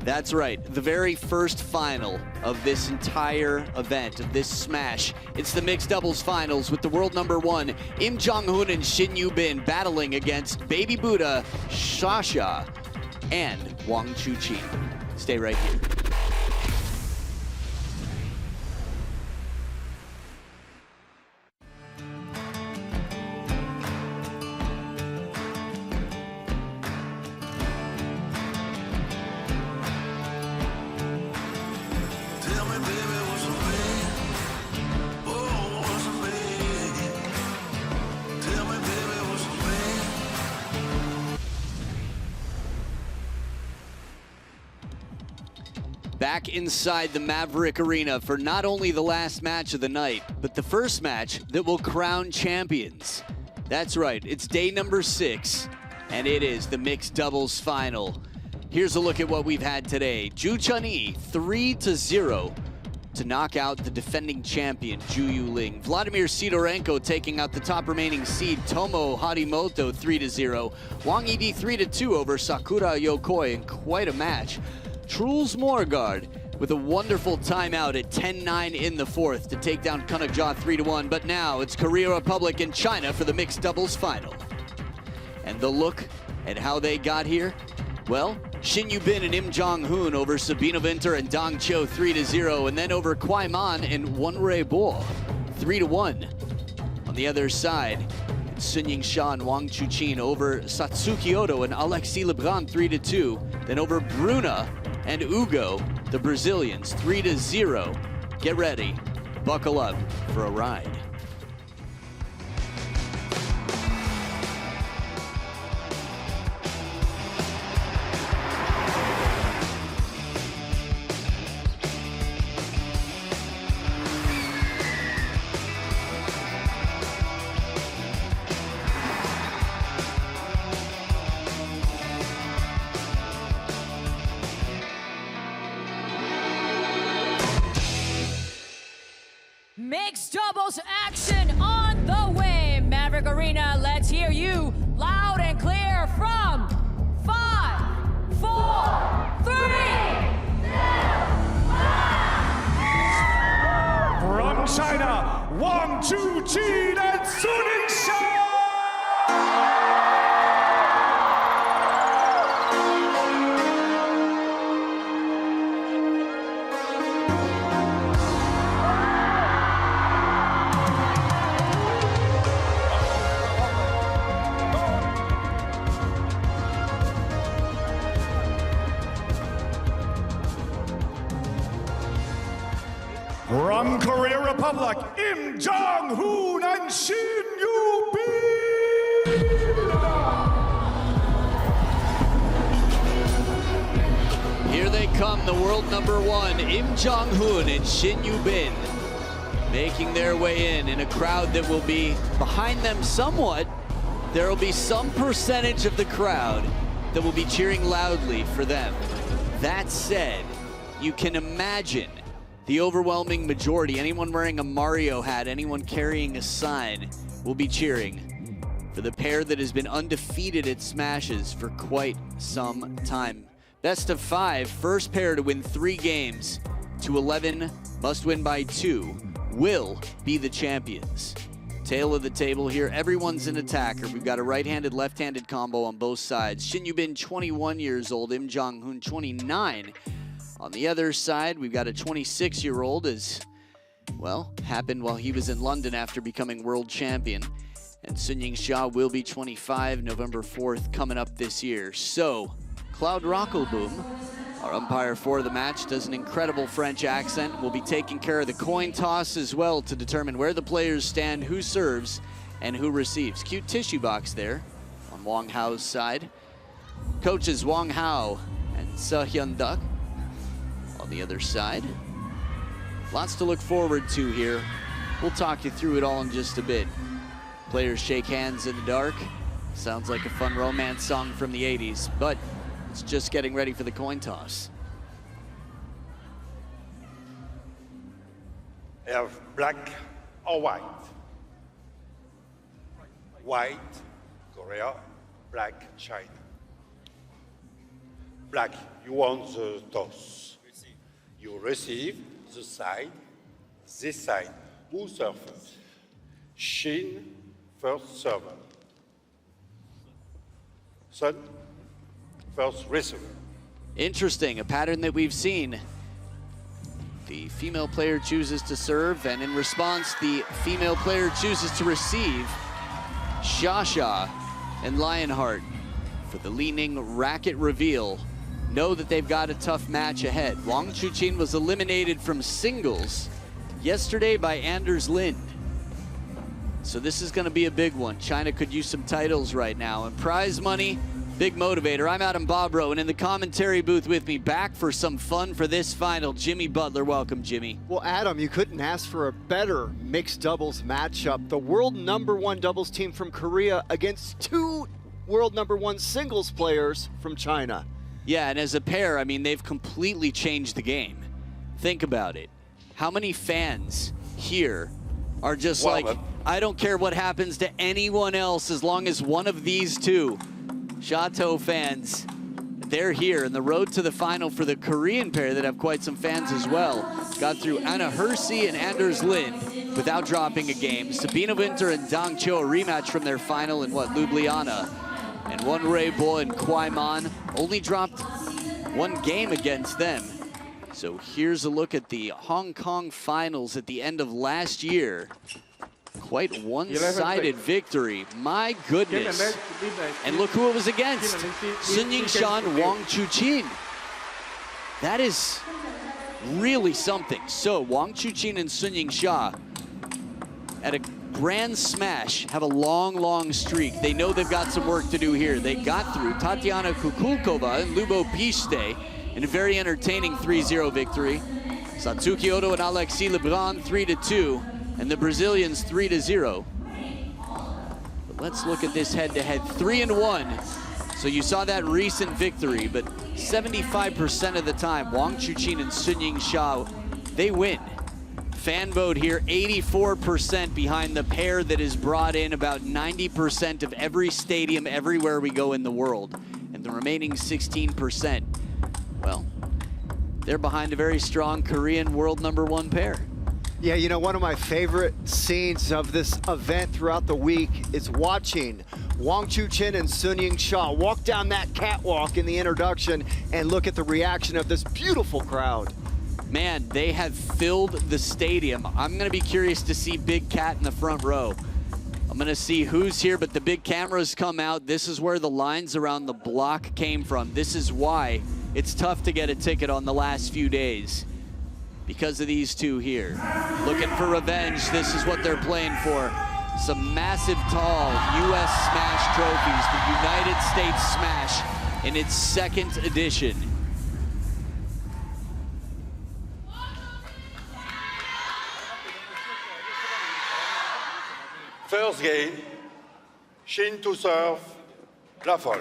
That's right, the very first final of this entire event, of this smash. It's the mixed doubles finals with the world #1, Im Jong-hoon and Shin Yu-bin battling against Baby Buddha, Sasha, and Wang Chuqin. Stay right here. Back inside the Maverick Arena for not only the last match of the night, but the first match that will crown champions. That's right, it's day number 6, and it is the mixed doubles final. Here's a look at what we've had today. Ju Chun-Yi, 3-0 to knock out the defending champion, Ju Yuling. Vladimir Sidorenko taking out the top remaining seed, Tomo Harimoto, 3-0. Wang Yidi, 3-2 over Sakura Yokoi in quite a match. Truls Morgard with a wonderful timeout at 10-9 in the fourth to take down Kunakja 3-1. But now it's Korea Republic and China for the mixed doubles final. And the look at how they got here, well, Shin Yu-bin and Im Jong-hoon over Sabina Winter and Dong Cho 3-0, and then over Kwai Man and Wonrae Bo 3-1. On the other side, Sun Ying-sha and Wang Chuqin over Satsuki Odo and Alexis Lebrun 3-2. Then over Bruna and Ugo, the Brazilians, 3-0. Get ready, buckle up for a ride. Mixed doubles action on the way. Maverick Arena, let's hear you loud and clear from 5, 4, 3, 2, 1. From China, Wang Chuqin and Sun Ying-sha. From Korea Republic, Im Jong-hoon and Shin Yu-bin! Here they come, the world #1, Im Jong-hoon and Shin Yu-bin, making their way in a crowd that will be behind them somewhat. There will be some percentage of the crowd that will be cheering loudly for them. That said, you can imagine the overwhelming majority, anyone wearing a Mario hat, anyone carrying a sign, will be cheering for the pair that has been undefeated at Smashes for quite some time. Best of 5, first pair to win 3 games to 11, must win by 2, will be the champions. Tail of the table here, everyone's an attacker. We've got a right-handed, left-handed combo on both sides. Shin Yu-bin, 21 years old, Im Jong-hoon, 29. On the other side, we've got a 26-year-old, as well, happened while he was in London after becoming world champion. And Sun Ying-sha will be 25, November 4th, coming up this year. So, Claude Rockelboom, our umpire for the match, does an incredible French accent. We'll be taking care of the coin toss as well to determine where the players stand, who serves, and who receives. Cute tissue box there on Wang Hao's side. Coaches Wang Hao and Se-hyun Duk on the other side. Lots to look forward to here. We'll talk you through it all in just a bit. Players shake hands in the dark. Sounds like a fun romance song from the 80s, but it's just getting ready for the coin toss. Have black or white? White, Korea, black, China. Black, you want the toss. You receive the side, this side. Who serves first? Shin, first server. Sun, first receiver. Interesting, a pattern that we've seen. The female player chooses to serve, and in response, the female player chooses to receive. Shasha and Lionheart, for the leaning racket reveal, know that they've got a tough match ahead. Wang Chuqin was eliminated from singles yesterday by Anders Lind. So this is going to be a big one. China could use some titles right now. And prize money, big motivator. I'm Adam Bobrow, and in the commentary booth with me, back for some fun for this final, Jimmy Butler. Welcome, Jimmy. Well, Adam, you couldn't ask for a better mixed doubles matchup. The world #1 doubles team from Korea against two world #1 singles players from China. Yeah, and as a pair, I mean, they've completely changed the game. Think about it. How many fans here are just like, I don't care what happens to anyone else as long as one of these two Chateau fans, they're here. And the road to the final for the Korean pair that have quite some fans as well. Got through Anna Hersey and Anders Lind without dropping a game. Sabina Winter and Dang Cho, a rematch from their final in Ljubljana. And Won Rui Bo and Kwai Man only dropped one game against them. So here's a look at the Hong Kong finals at the end of last year. Quite one-sided victory, my goodness. And look who it was against, Sun Yingshan, Wang Chuqin. That is really something. So Wang Chuqin and Sun Yingshan at a grand smash have a long, long streak. They know they've got some work to do here. They got through Tatiana Kukulkova and Lubo Piste in a very entertaining 3-0 victory. Satsuki Oto and Alexis Lebrun 3-2. And the Brazilians 3-0. But let's look at this head-to-head, 3-1. So you saw that recent victory, but 75% of the time, Wang Chuqin and Sun Yingshan, they win. Fan vote here, 84% behind the pair that has brought in about 90% of every stadium everywhere we go in the world. And the remaining 16%, well, they're behind a very strong Korean world #1 pair. Yeah, you know, one of my favorite scenes of this event throughout the week is watching Wang Chuqin and Sun Yingshan walk down that catwalk in the introduction and look at the reaction of this beautiful crowd. Man, they have filled the stadium. I'm gonna be curious to see Big Cat in the front row. I'm gonna see who's here, but the big cameras come out. This is where the lines around the block came from. This is why it's tough to get a ticket on the last few days. Because of these two here. Looking for revenge, this is what they're playing for. Some massive, tall U.S. Smash trophies, the United States Smash in its 2nd edition. First game, Shin to serve, La Folle.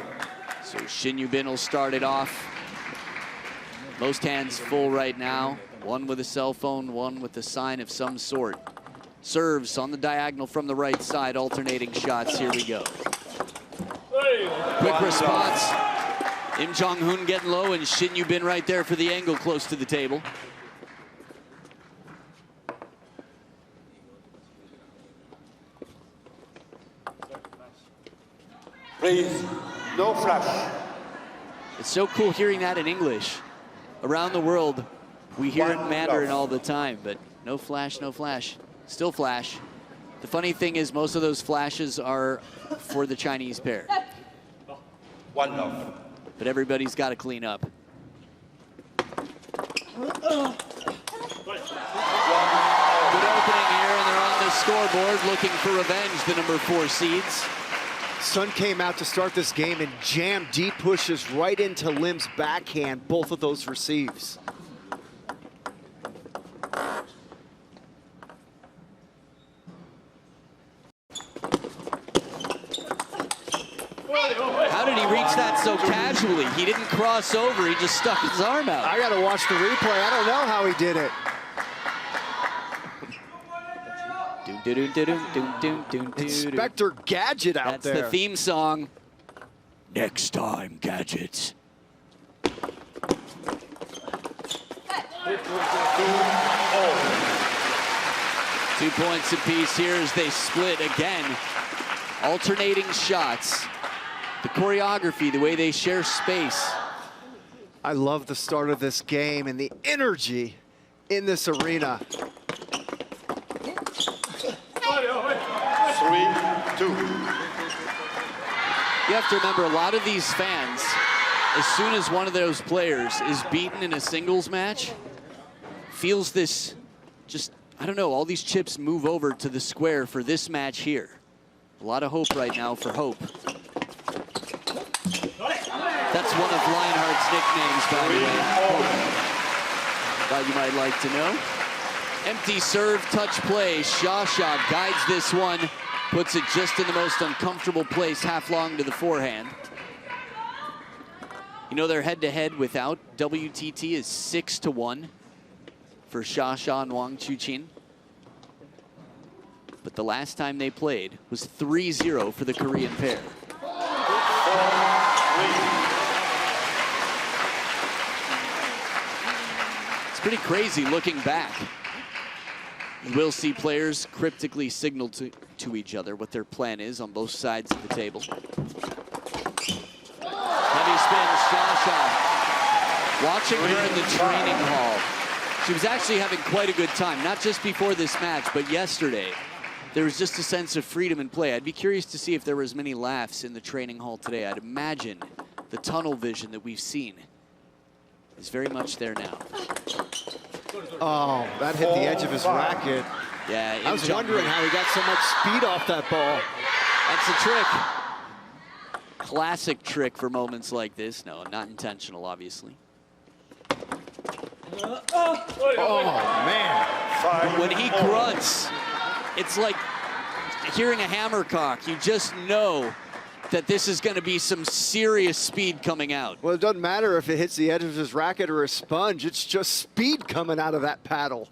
So Shin Yubin will start it off. Most hands full right now. One with a cell phone, one with a sign of some sort. Serves on the diagonal from the right side, alternating shots. Here we go. Quick response. Im Jong-hoon getting low, and Shin Yubin right there for the angle close to the table. Please, no flash. It's so cool hearing that in English. Around the world, we hear it in Mandarin all the time, but no flash, no flash. Still flash. The funny thing is most of those flashes are for the Chinese pair. One love. But everybody's got to clean up. Good opening here, and they're on the scoreboard looking for revenge, the #4 seeds. Sun came out to start this game and jammed deep pushes right into Lim's backhand, both of those receives. How did he reach that so casually? He didn't cross over, he just stuck his arm out. I gotta watch the replay. I don't know how he did it. Inspector Gadget out That's there. the theme song. Next time, Gadgets. 2 points apiece here as they split again. Alternating shots. The choreography, the way they share space. I love the start of this game and the energy in this arena. 3-2. You have to remember, a lot of these fans, as soon as one of those players is beaten in a singles match, feels this, just, I don't know, all these chips move over to the square for this match here. A lot of hope right now for Hope. That's one of Lionheart's nicknames, by the way. Thought you might like to know. Empty serve, touch play. Shasha guides this one, puts it just in the most uncomfortable place, half long to the forehand. You know, their head-to-head without WTT is 6-1 for Shasha and Wang Chuqin. But the last time they played was 3-0 for the Korean pair. It's pretty crazy looking back. You will see players cryptically signal to each other what their plan is on both sides of the table. Heavy spin, Shasha. Watching her in the training hall, she was actually having quite a good time, not just before this match, but yesterday. There was just a sense of freedom in play. I'd be curious to see if there were as many laughs in the training hall today. I'd imagine the tunnel vision that we've seen is very much there now. Oh, that hit the edge of his racket. Yeah, I was wondering how he got so much speed off that ball. That's a trick. Classic trick for moments like this. No, not intentional, obviously. Oh, man. When he grunts, it's like hearing a hammer cock. You just know that this is going to be some serious speed coming out. Well, it doesn't matter if it hits the edge of his racket or a sponge. It's just speed coming out of that paddle.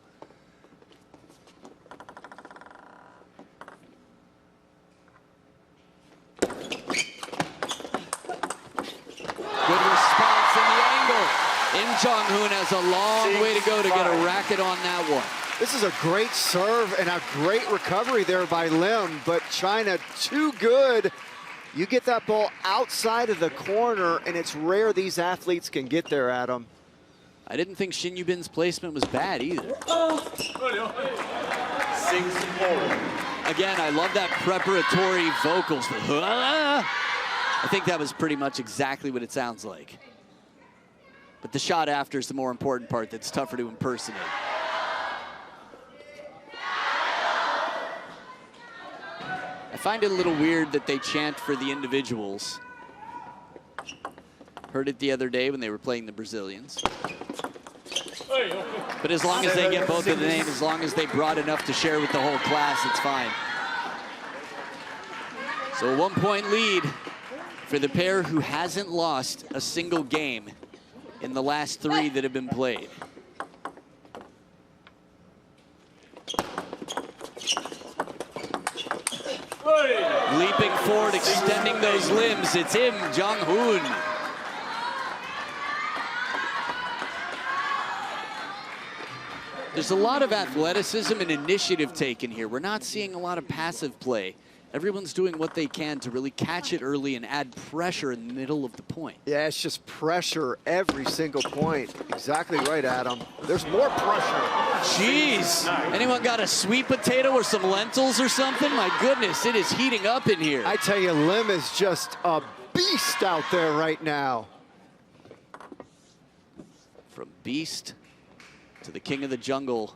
Good response in the angle. Im Jong-hoon has a long way to go to get a racket on that one. This is a great serve and a great recovery there by Lim, but China too good. You get that ball outside of the corner, and it's rare these athletes can get there, Adam. I didn't think Shin Yubin's placement was bad either. 6-4. Again, I love that preparatory vocals. I think that was pretty much exactly what it sounds like. But the shot after is the more important part that's tougher to impersonate. I find it a little weird that they chant for the individuals. Heard it the other day when they were playing the Brazilians. But as long as they get both of the names, as long as they brought enough to share with the whole class, it's fine. So a 1-point lead for the pair who hasn't lost a single game in the last 3 that have been played. Leaping forward, extending those limbs, it's Im Jong-hoon. There's a lot of athleticism and initiative taken here. We're not seeing a lot of passive play. Everyone's doing what they can to really catch it early and add pressure in the middle of the point. Yeah, it's just pressure every single point. Exactly right, Adam. There's more pressure. Jeez, anyone got a sweet potato or some lentils or something? My goodness, it is heating up in here. I tell you, Lim is just a beast out there right now. From beast to the king of the jungle,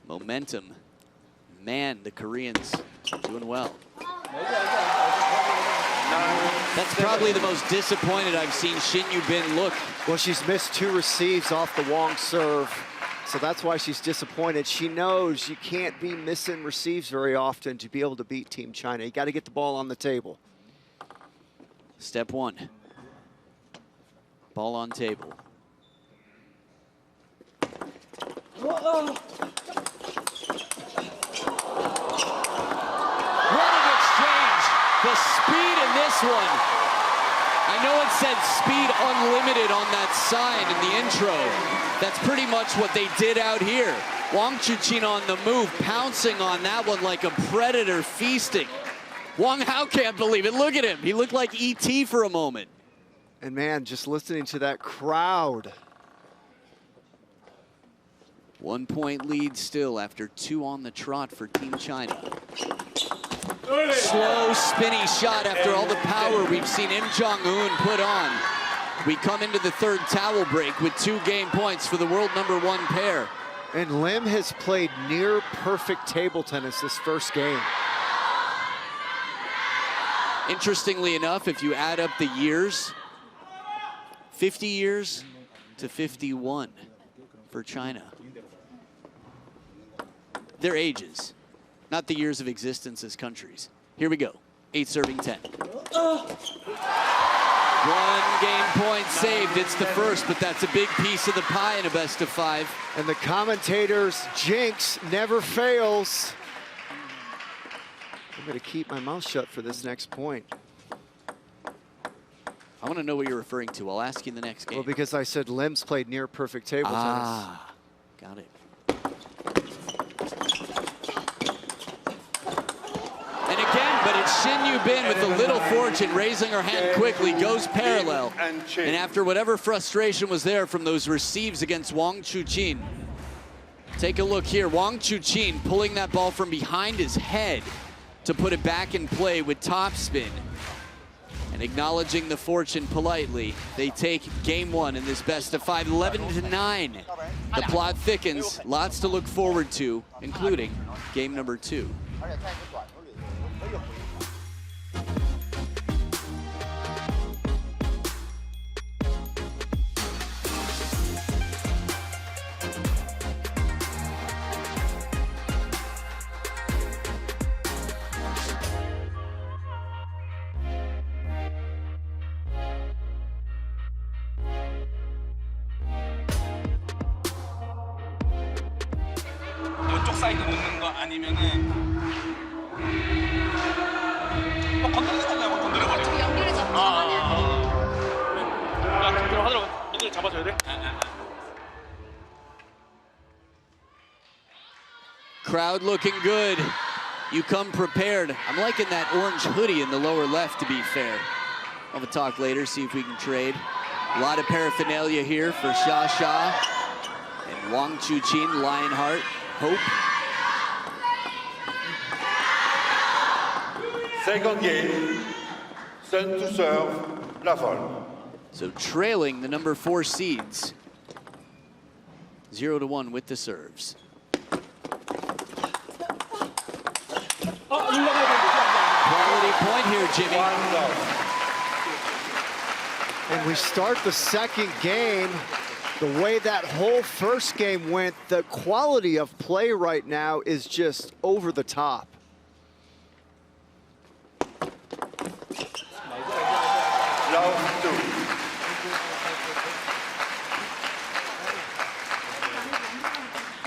momentum. Man, the Koreans doing well. That's probably the most disappointed I've seen Shin Yubin look. Well, she's missed 2 receives off the Wong serve, so that's why she's disappointed. She knows you can't be missing receives very often to be able to beat Team China. You got to get the ball on the table. Step 1. Ball on table. The speed in this one. I know it said speed unlimited on that sign in the intro. That's pretty much what they did out here. Wang Chuqin on the move, pouncing on that one like a predator feasting. Wang Hao can't believe it. Look at him. He looked like E.T. for a moment. And man, just listening to that crowd. 1 point lead still after 2 on the trot for Team China. Slow, spinny shot after all the power we've seen Im Jong-un put on. We come into the third towel break with 2 game points for the world #1 pair. And Lim has played near perfect table tennis this first game. Interestingly enough, if you add up the years, 50 years to 51 for China. Their ages, not the years of existence as countries. Here we go, 8 serving 10. 1 game point saved, it's the first, but that's a big piece of the pie in a best of 5. And the commentators' jinx never fails. I'm gonna keep my mouth shut for this next point. I want to know what you're referring to. I'll ask you in the next game. Well, because I said Lim's played near perfect table tennis. Got it. And again, but it's Shin Yu Bin with the little fortune, raising her hand quickly, goes parallel. And after whatever frustration was there from those receives against Wang Chuqin, take a look here. Wang Chuqin pulling that ball from behind his head to put it back in play with topspin. And acknowledging the fortune politely, they take game 1 in this best of 5, 11-9. The plot thickens, lots to look forward to, including game number 2. 이쪽 사이드 놓는 거 아니면은 건드리는 거면 건드려버려. 연결해서 잡아내야 돼. 야, 그럼 하더라고. 이걸 잡아줘야 돼? Crowd looking good. You come prepared. I'm liking that orange hoodie in the lower left, to be fair. I'll have a talk later, see if we can trade. A lot of paraphernalia here for Xia Xia and Wang Chuqin, Lionheart, Hope. Second game, Sun to serve, La Folle. So trailing the number 4 seeds. 0-1 with the serves. Quality point here, Jimmy. 1-0. And we start the second game. The way that whole first game went, the quality of play right now is just over the top. Love 2.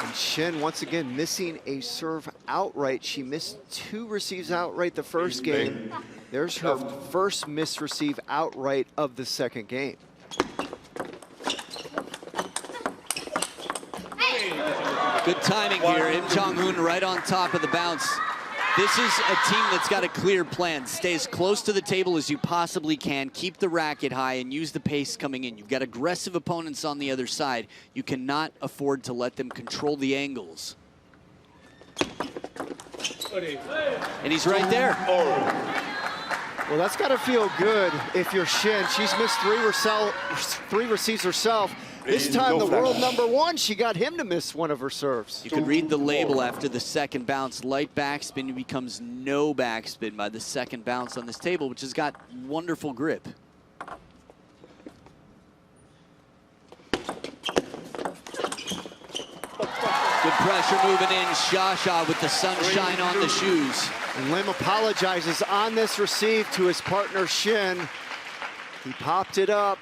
And Shin once again missing a serve outright. She missed 2 receives outright the first game. There's her first miss receive outright of the second game. Good timing here. Im Jong-un right on top of the bounce. This is a team that's got a clear plan. Stay as close to the table as you possibly can. Keep the racket high and use the pace coming in. You've got aggressive opponents on the other side. You cannot afford to let them control the angles. And he's right there. Well, that's got to feel good if you're Shin. She's missed 3 receives herself. This time, the world #1, she got him to miss one of her serves. You could read the label after the second bounce. Light backspin becomes no backspin by the second bounce on this table, which has got wonderful grip. Good pressure moving in. Xia Xia with the sunshine on the shoes. And Lim apologizes on this receive to his partner Shin. He popped it up.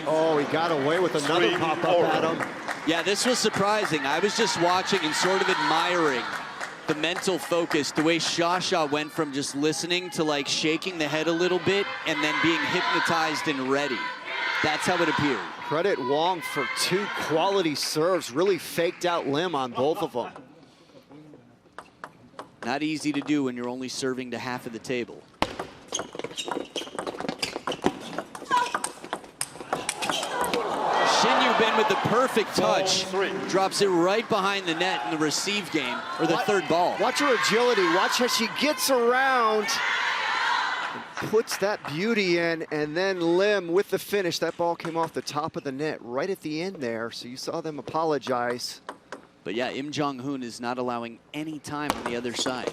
Oh, he got away with another pop-up at him. Yeah, this was surprising. I was just watching and sort of admiring the mental focus, the way Sha went from just listening to like shaking the head a little bit and then being hypnotized and ready. That's how it appeared. Credit Wong for 2 quality serves, really faked out Lim on both of them. Not easy to do when you're only serving to half of the table. Shin Yu-bin with the perfect touch, drops it right behind the net in the receive game, or the third ball. Watch her agility, watch how she gets around, and puts that beauty in, and then Lim with the finish. That ball came off the top of the net right at the end there, so you saw them apologize. But yeah, Im Jong-hoon is not allowing any time on the other side.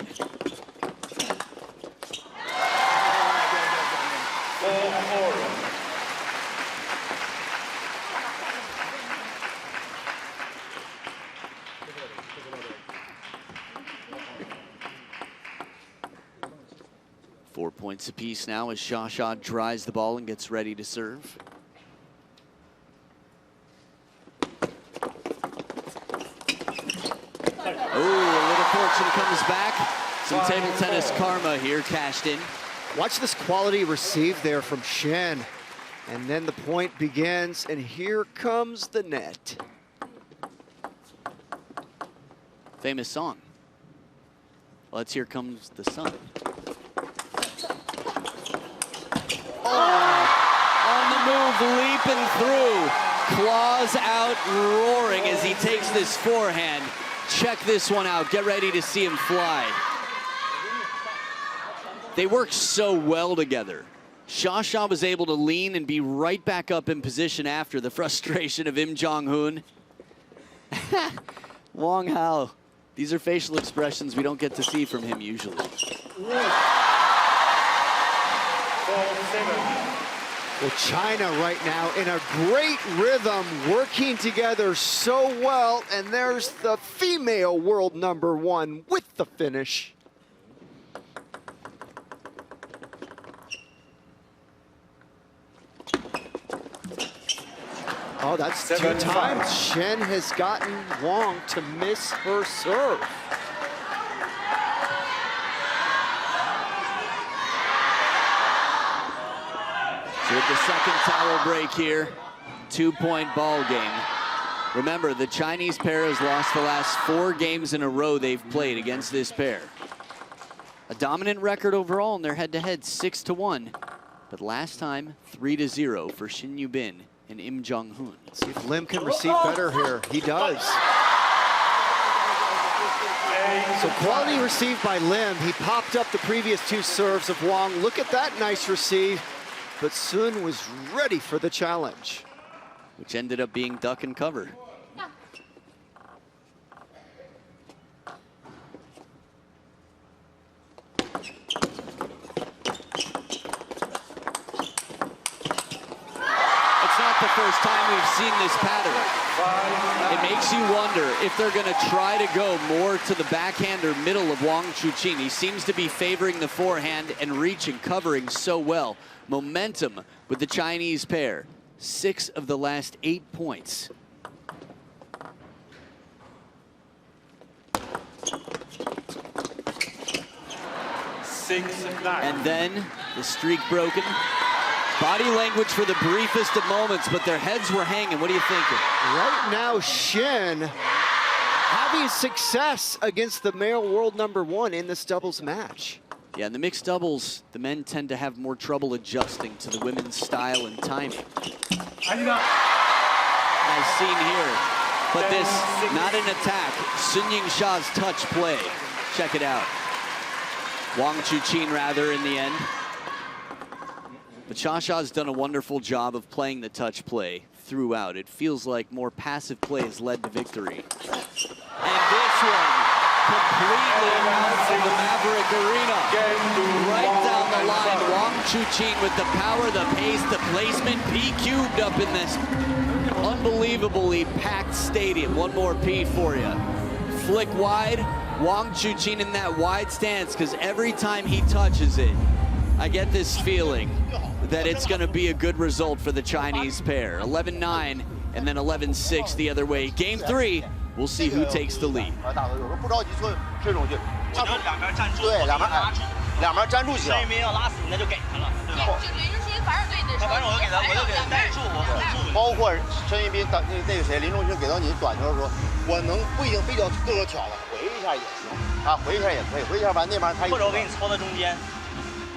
Four points apiece now as Sha dries the ball and gets ready to serve. Comes back. Some table tennis karma here cashed in. Watch this quality receive there from Shen. And then the point begins, and here comes the net. Famous song. Let's Here Comes the Sun. Oh, on the move, leaping through. Claws out, roaring as he takes this forehand. Check this one out. Get ready to see him fly. They work so well together. Sha was able to lean and be right back up in position after the frustration of Im Jong-hoon. Wong Hao. These are facial expressions we don't get to see from him usually. Well, China right now in a great rhythm, working together so well, and there's the female world #1 with the finish. Oh, that's 2 times. Shen has gotten Wong to miss her serve. With the second towel break here, 2-point ball game. Remember, the Chinese pair has lost the last 4 games in a row they've played against this pair. A dominant record overall in their head-to-head, 6-1. But last time, 3-0 for Shin Yu-bin and Im Jong-hoon. See if Lim can receive better here. He does. So quality received by Lim. He popped up the previous 2 serves of Wong. Look at that nice receive. But Sun was ready for the challenge. Which ended up being duck and cover. It's not the first time we've seen this pattern. It makes you wonder if they're going to try to go more to the backhand or middle of Wang Chuqin. He seems to be favoring the forehand and reaching, covering so well. Momentum with the Chinese pair. 6 of the last 8 points. And then the streak broken. Body language for the briefest of moments, but their heads were hanging. What are you thinking? Right now, Shin having success against the male world #1 in this doubles match. Yeah, in the mixed doubles, the men tend to have more trouble adjusting to the women's style and timing. Nice scene here. But this, not an attack. Sun Yingsha's touch play. Check it out. Wang Chuqin, rather, in the end. But Sha-Sha's done a wonderful job of playing the touch play throughout. It feels like more passive play has led to victory. And this one, completely out of the Maverick Arena. Right down the line, Wang Chuqin with the power, the pace, the placement, P-cubed up in this unbelievably packed stadium. One more P for you. Flick wide, Wang Chuqin in that wide stance, because every time he touches it, I get this feeling that it's going to be a good result for the Chinese pair. 11-9 and then 11-6 the other way. Game 3 will We'll see who takes the lead. 大头有时候不着急吹出去，我就两边站住，对，两边站住行。孙一斌要拉死你，那就给他了，对吧？就林志鑫，反正对你的时候，反正我就给他带住，我护住。包括申一斌那个谁林中勋给到你短球的时候，我能不一定非要个挑的，回一下也行，啊，回一下也可以，回一下完那边他或者我给你搓到中间。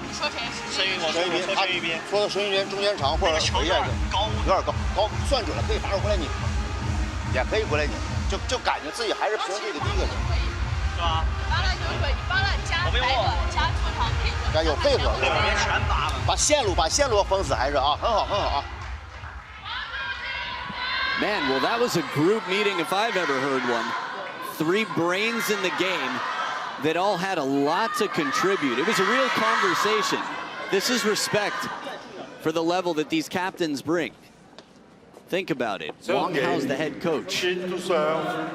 说谁？申一斌，我说申一斌，说到申一斌中间长或者回一下高，有点高，算准了可以反手回来拧，也可以回来拧，就感觉自己还是凭这个第一个拧，是吧？完了就是说，你帮了加配合，加出场配合，加有配合，这边全扒了，把线路封死还是啊，很好啊。Man, well, that was a group meeting if I've ever heard one. 3 brains in the game that all had a lot to contribute. It was a real conversation. This is respect for the level that these captains bring. Think about it. Wang Hao's the head coach. Shin to serve.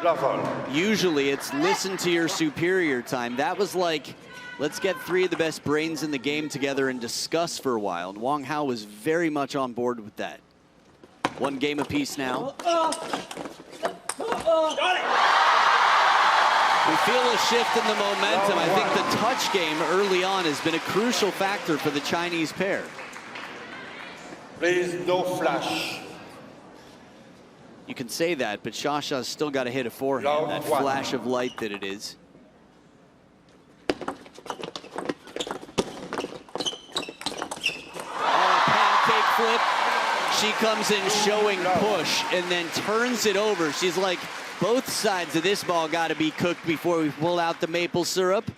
Level. Usually it's listen to your superior time. That was like, let's get 3 of the best brains in the game together and discuss for a while. And Wang Hao was very much on board with that. 1 game apiece now. We feel a shift in the momentum. I think the touch game early on has been a crucial factor for the Chinese pair. Please, no flash. You can say that, but Shasha's still got to hit a forehand, that flash of light that it is. Oh, pancake flip. She comes in showing push and then turns it over. She's like, both sides of this ball got to be cooked before we pull out the maple syrup.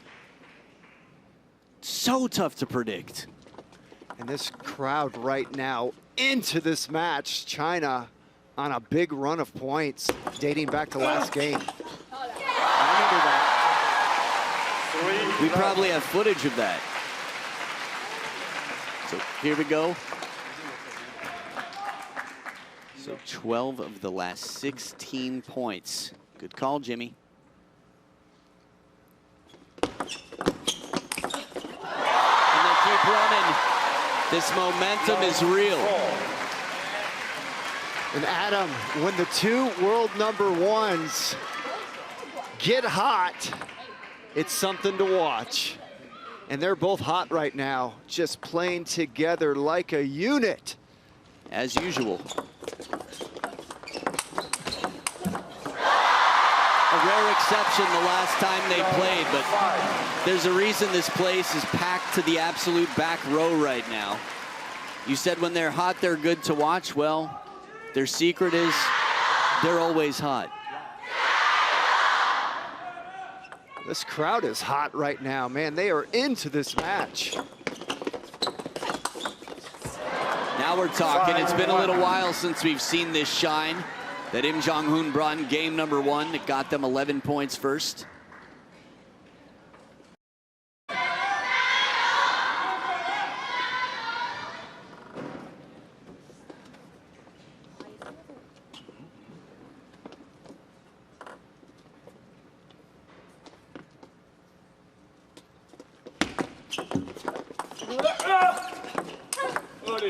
So tough to predict. And this crowd right now into this match, China on a big run of points dating back to last game. I remember that. We probably have footage of that. So here we go. So 12 of the last 16 points. Good call, Jimmy. And they keep running. This momentum is real. And Adam, when the 2 world #1s get hot, it's something to watch. And they're both hot right now, just playing together like a unit. As usual. A rare exception the last time they played, but there's a reason this place is packed to the absolute back row right now. You said when they're hot, they're good to watch. Well, their secret is they're always hot. This crowd is hot right now, man. They are into this match. Now we're talking. It's been a little while since we've seen this shine that Im Jong-hoon brought in game #1. It got them 11 points first.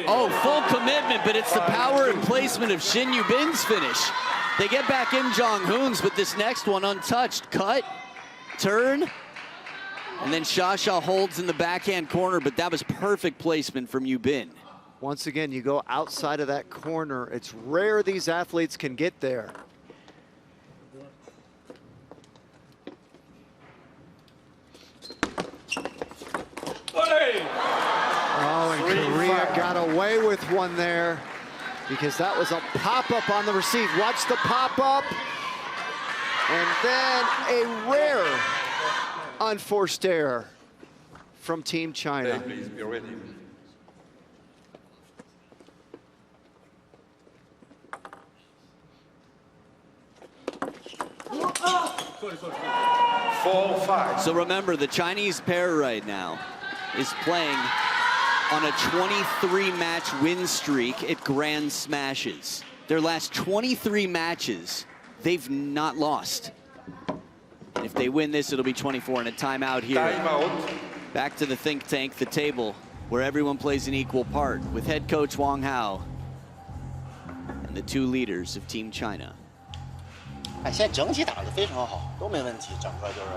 Oh, full commitment, but it's the power and placement of Shin Yu-bin's finish. They get back Im Jong-hoon's, but this next one untouched. Cut, turn, and then Shasha holds in the backhand corner, but that was perfect placement from Yu-bin. Once again, you go outside of that corner. It's rare these athletes can get there. Oh, and Korea got away with one there because that was a pop-up on the receive. Watch the pop-up. And then a rare unforced error from Team China. Please be ready. Four, 5. So remember, the Chinese pair right now is playing on a 23-match win streak at Grand Smashes. Their last 23 matches, they've not lost. And if they win this, it'll be 24 and a timeout here. Timeout. Back to the think tank, the table, where everyone plays an equal part, with head coach Wang Hao and the 2 leaders of Team China. 哎，现在整体打得非常好，都没问题，整个就是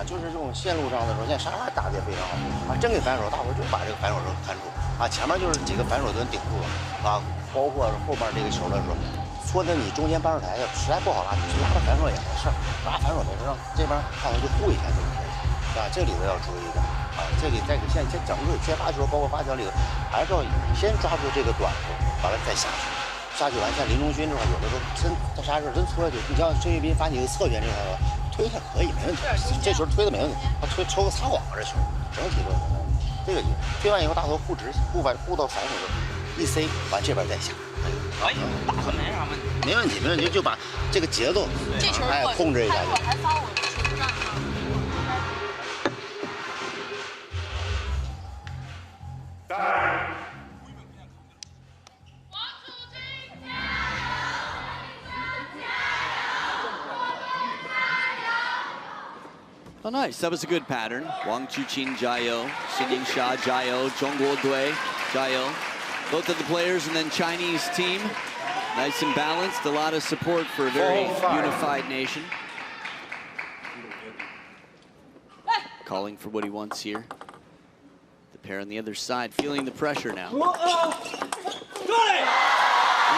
就是这种线路上的时候，现在沙沙打得也非常好真给反手，大伙就把这个反手都看住前面就是几个反手都顶住了包括后面这个球的时候，戳的你中间扳手台的实在不好拉，拉到反手也没事拉反手没事，让这边看头就护一下就可以这里头要注意一点这里在现在整个接发球，包括发球里头，还是要先抓住这个短处，完了再下去。下去完，像林中勋这块，有的时候他啥时候真搓下去，你像孙玉斌发你个侧旋这块推下可以没问题，这球推的没问题，他抽个擦网这球，整体都没问题。这个推完以后大头护直护到反手一塞，完这边再下，可以打分没啥问题，没问题没问题，就把这个节奏控制一下就。还发我球不让Oh, nice. That was a good pattern. Wang Chuqin, Jiao, Xin Sha, Jiao, Zhongguo Dui, Jiao. Both of the players and then Chinese team. Nice and balanced. A lot of support for a very unified nation. Calling for what he wants here. The pair on the other side feeling the pressure now. Right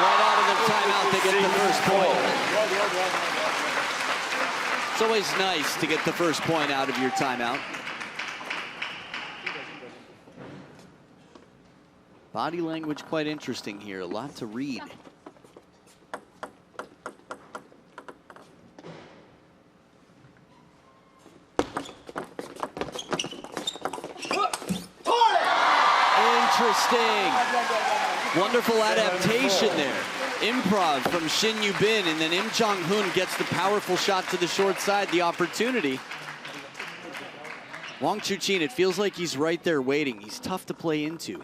out of the timeout, they get the first point. It's always nice to get the first point out of your timeout. Body language quite interesting here, a lot to read. Interesting. Wonderful adaptation there. Improv from Xin Yubin, and then Im Jong-hoon gets the powerful shot to the short side, the opportunity. Wang Chuqin, it feels like he's right there waiting. He's tough to play into.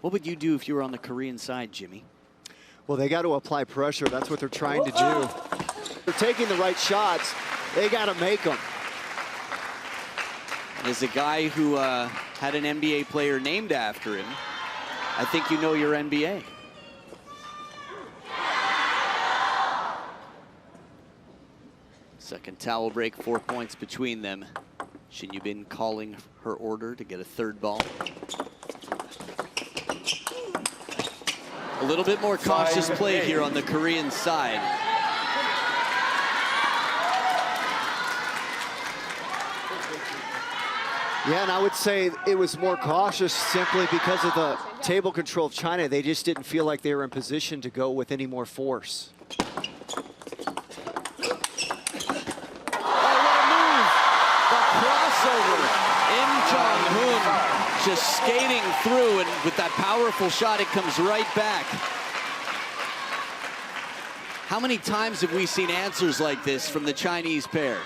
What would you do if you were on the Korean side, Jimmy? Well, they got to apply pressure. That's what they're trying to do. They're taking the right shots. They got to make them. And as a guy who had an NBA player named after him, I think you know your NBA. Second towel break, 4 points between them. Xin Yubin calling her order to get a third ball. A little bit more cautious play here on the Korean side. Yeah, and I would say it was more cautious simply because of the table control of China. They just didn't feel like they were in position to go with any more force. Im Jong-hoon just skating through, and with that powerful shot, it comes right back. How many times have we seen answers like this from the Chinese pair?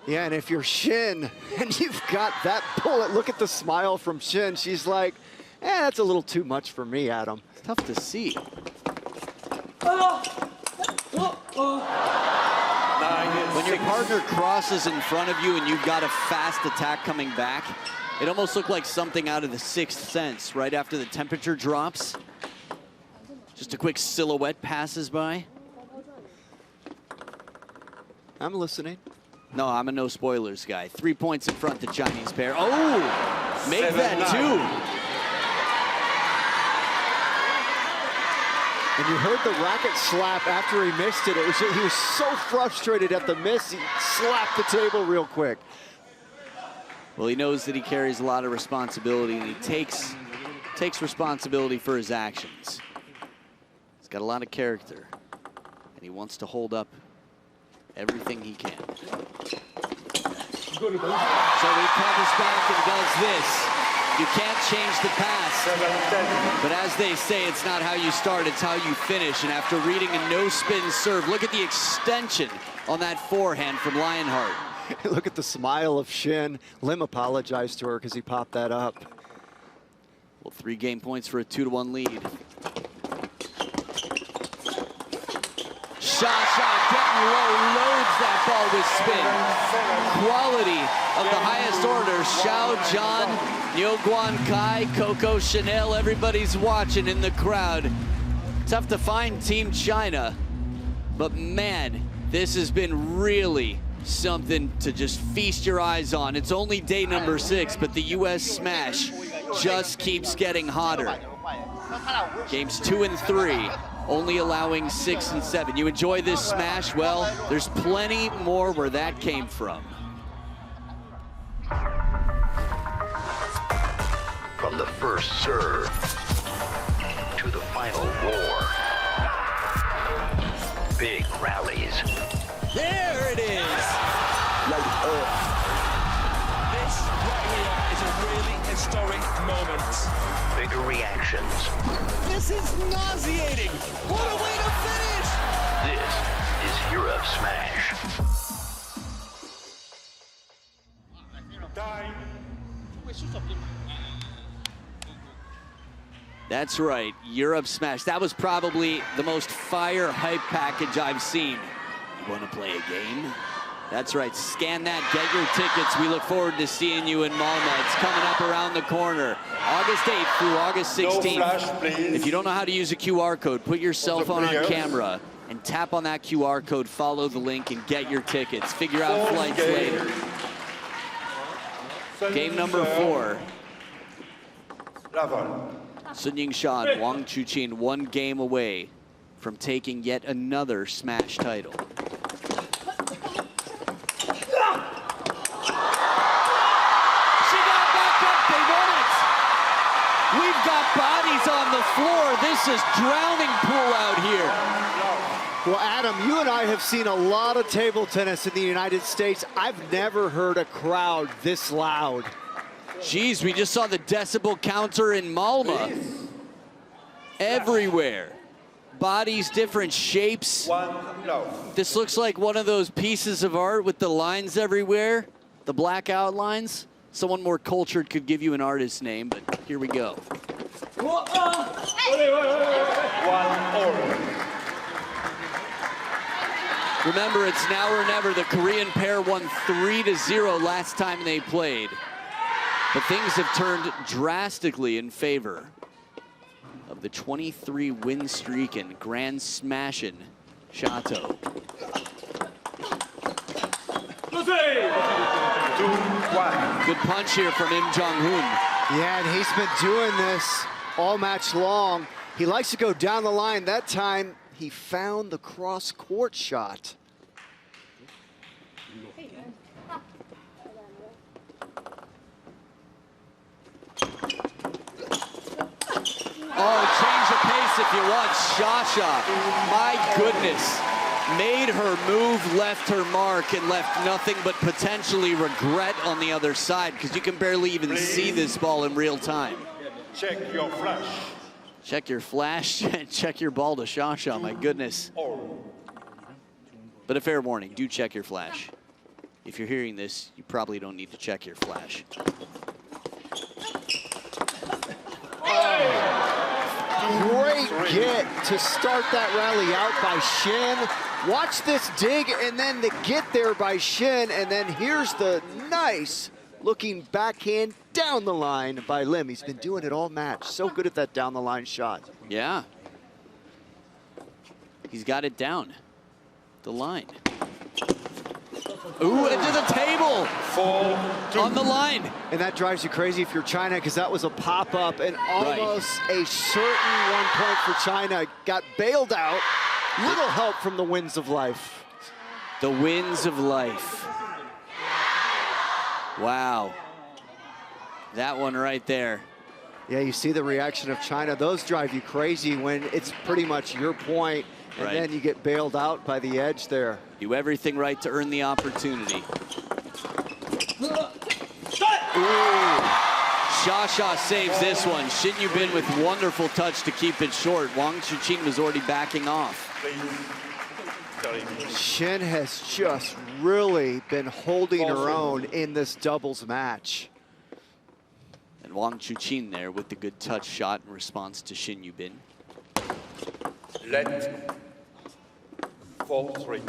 Yeah, and if you're Xin and you've got that bullet, look at the smile from Xin. She's like, that's a little too much for me, Adam. It's tough to see. When your partner crosses in front of you and you've got a fast attack coming back, it almost looked like something out of The Sixth Sense right after the temperature drops. Just a quick silhouette passes by. I'm listening. No, I'm a no spoilers guy. 3 points in front, the Chinese pair. Oh, make that two. And you heard the racket slap after he missed it. He was so frustrated at the miss, he slapped the table real quick. Well, he knows that he carries a lot of responsibility, and he takes responsibility for his actions. He's got a lot of character, and he wants to hold up everything he can. So he comes back and does this. You can't change the pass, but as they say, it's not how you start, it's how you finish. And after reading a no-spin serve, look at the extension on that forehand from Lionheart. Look at the smile of Xin. Lim apologized to her because he popped that up. Well, 3 game points for a 2-1 lead. Sha getting low, loads that ball with spin. Quality of the highest order. Xiao Zhan, Niu Guan Kai, Coco Chanel, everybody's watching in the crowd. Tough to find Team China. But man, this has been really something to just feast your eyes on. It's only day number 6, but the US smash just keeps getting hotter. Games 2 and 3, only allowing 6 and 7. You enjoy this smash? Well, there's plenty more where that came from. From the first serve to the final roar. Big rallies. There it is! This right here is a really historic moment. Bigger reactions. This is nauseating! What a way to finish! This is Europe Smash. Time. That's right, Europe Smash. That was probably the most fire hype package I've seen. You want to play a game? That's right, scan that, get your tickets. We look forward to seeing you in Malmö. It's coming up around the corner. August 8th through August 16th. No flash, please. If you don't know how to use a QR code, put your cell phone on camera and tap on that QR code, follow the link, and get your tickets. Figure out flights later. Game number 4. Level. Sun Ying-sha and Wang Chuqin 1 game away from taking yet another smash title. She got back up, they won it! We've got bodies on the floor. This is drowning pool out here. Well, Adam, you and I have seen a lot of table tennis in the United States. I've never heard a crowd this loud. Geez, we just saw the decibel counter in Malmö. Everywhere. Bodies, different shapes. One love. This looks like one of those pieces of art with the lines everywhere, the black outlines. Someone more cultured could give you an artist's name, but here we go. One all. Remember, it's now or never. The Korean pair won 3-0 last time they played. But things have turned drastically in favor of the 23-win streak and grand smashing Shato. 2-1. Good punch here from Im Jong-hoon. Yeah, and he's been doing this all match long. He likes to go down the line. That time, he found the cross-court shot. Oh, change of pace if you watch. Shasha, my goodness, made her move, left her mark, and left nothing but potentially regret on the other side, because you can barely even see this ball in real time. Check your flash. Check your flash, check your ball to Shasha, my goodness. All. But a fair warning, do check your flash. If you're hearing this, you probably don't need to check your flash. Great get to start that rally out by Shin. Watch this dig and then the get there by Shin, and then here's the nice looking backhand down the line by Lim. He's been doing it all match. So good at that down the line shot. Yeah. He's got it down the line. Ooh, into the table. 4-2. On the line. And that drives you crazy if you're China, because that was a pop-up and almost a certain 1 point for China. Got bailed out. Little help from the winds of life. The winds of life. Wow. That one right there. Yeah, you see the reaction of China. Those drive you crazy when it's pretty much your point, and Right. then you get bailed out by the edge there. Do everything right to earn the opportunity. Ooh. Shasha saves this one. Shin Yu-bin with wonderful touch to keep it short. Wang Chuqin was already backing off. Shin has just really been holding her own in this doubles match. And Wang Chuqin there with the good touch shot in response to Shin Yu-bin. Let 4-3.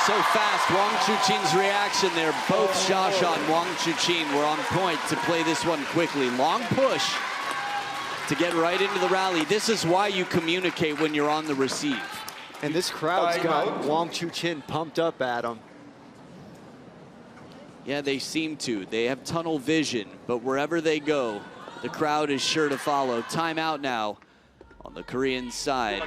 So fast. Wang Chuqin's reaction there. Both Xiaxia and Wang Chuqin were on point to play this one quickly. Long push to get right into the rally. This is why you communicate when you're on the receive. And this crowd's got Wang Chuqin pumped up, Adam. Yeah, they seem to. They have tunnel vision, but wherever they go, the crowd is sure to follow. Timeout now on the Korean side.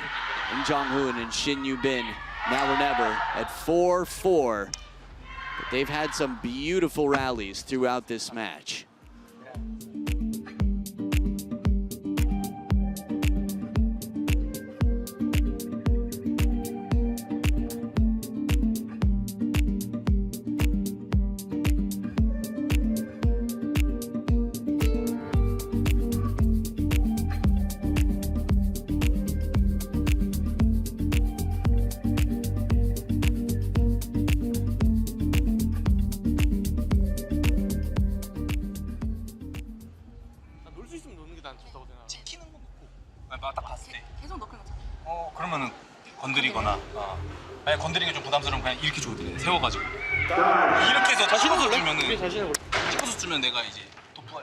Im Jong-hoon and Shin Yu-bin, now or never, at 4-4. But they've had some beautiful rallies throughout this match. 놀 수 있으면 노는 게 난 좋다고 생각해. 찍히는 건 없고. 아니, 딱 봤을 때. 계속 넣고 있는 거잖아. 그러면은 건드리거나. 아니, 건드리는 게 좀 부담스러우면 그냥 이렇게 줘도 돼. 세워가지고. 이렇게 해서 찍어서 주면은. 자신을 찍어서 주면 내가 이제 도프가.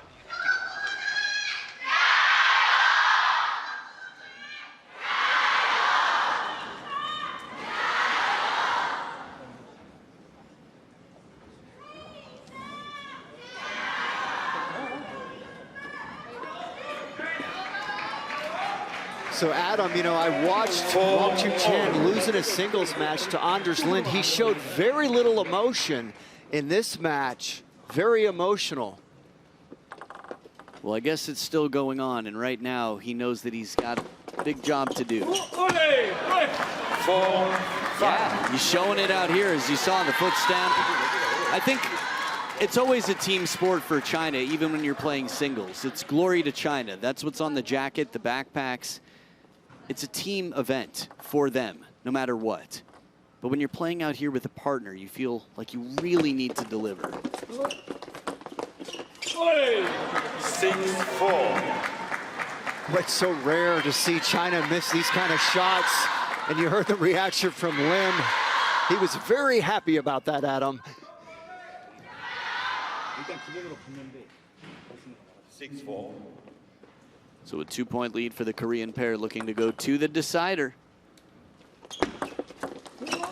So Adam, you know, I watched Wang Chuqin lose in a singles match to Anders Lind. He showed very little emotion in this match. Very emotional. Well, I guess it's still going on, and right now he knows that he's got a big job to do. 4-5. Yeah, he's showing it out here, as you saw in the foot stamp. I think it's always a team sport for China, even when you're playing singles. It's glory to China. That's what's on the jacket, the backpacks. It's a team event for them, no matter what. But when you're playing out here with a partner, you feel like you really need to deliver. 6-4. It's so rare to see China miss these kind of shots. And you heard the reaction from Lim. He was very happy about that, Adam. 6-4. So a 2-point lead for the Korean pair, looking to go to the decider.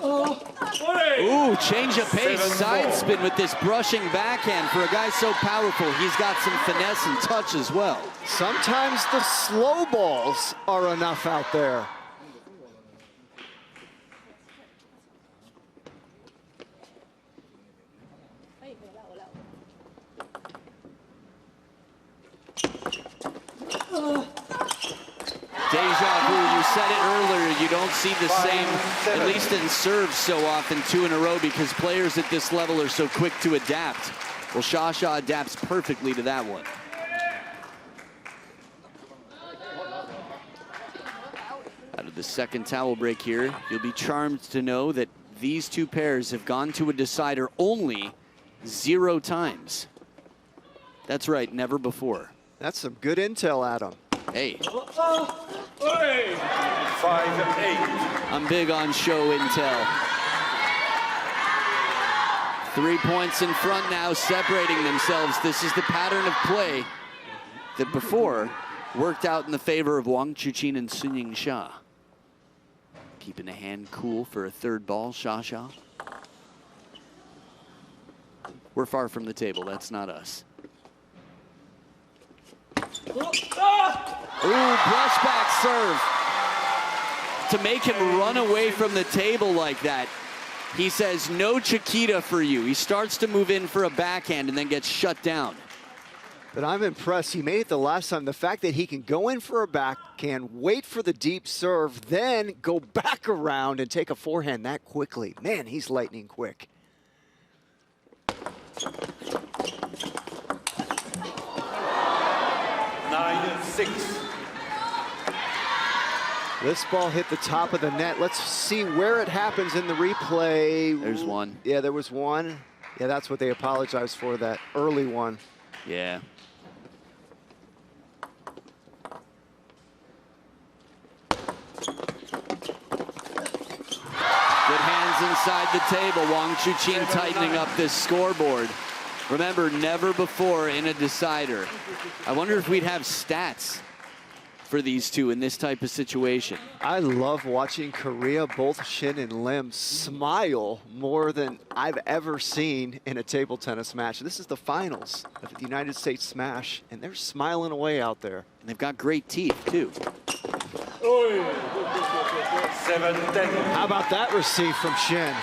Ooh, change of pace, side spin with this brushing backhand. For a guy so powerful, he's got some finesse and touch as well. Sometimes the slow balls are enough out there. Deja vu, you said it earlier, you don't see the same, at least in serves so often, 2 in a row, because players at this level are so quick to adapt. Well, Xiaxia adapts perfectly to that one. Out of the second towel break here, you'll be charmed to know that these two pairs have gone to a decider only 0 times. That's right, never before. That's some good intel, Adam. Hey. 5-8. I'm big on show intel. 3 points in front now, separating themselves. This is the pattern of play that before worked out in the favor of Wang Chuqin and Suning Sha. Keeping a hand cool for a third ball, Xiaxia. We're far from the table, that's not us. Ooh, brushback serve. To make him run away from the table like that, he says, no Chiquita for you. He starts to move in for a backhand and then gets shut down. But I'm impressed. He made it the last time. The fact that he can go in for a backhand, wait for the deep serve, then go back around and take a forehand that quickly. Man, he's lightning quick. 9-6. This ball hit the top of the net. Let's see where it happens in the replay. There's one. Yeah, there was one. Yeah, that's what they apologized for, that early one. Yeah. Good hands inside the table. Wang Chuqin tightening up this scoreboard. Remember, never before in a decider. I wonder if we'd have stats for these two in this type of situation. I love watching Korea, both Shin and Lim, smile more than I've ever seen in a table tennis match. This is the finals of the United States Smash, and they're smiling away out there. And they've got great teeth, too. 7-10. How about that receive from Shin?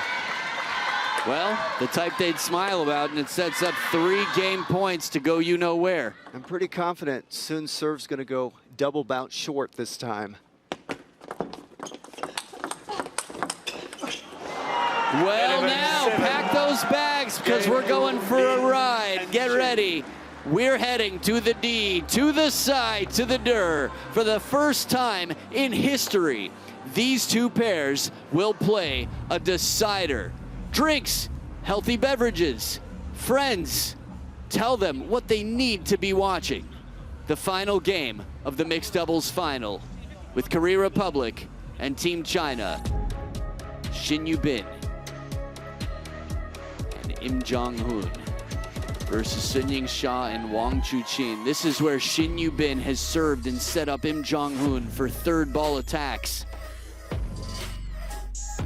Well, the type they'd smile about, and it sets up 3 game points to go you know where. I'm pretty confident Sun's serve's gonna go double bounce short this time. Well, now, pack those bags because we're going for a ride. Get ready. We're heading to the D, to the side, to the der. For the first time in history, these two pairs will play a decider. Drinks, healthy beverages, friends. Tell them what they need to be watching. The final game of the mixed doubles final with Korea Republic and Team China. Shin Yu-bin and Im Jong-hoon versus Sun-Ying Hsia and Wang Chuqin. This is where Shin Yu-bin has served and set up Im Jong-hoon for third ball attacks.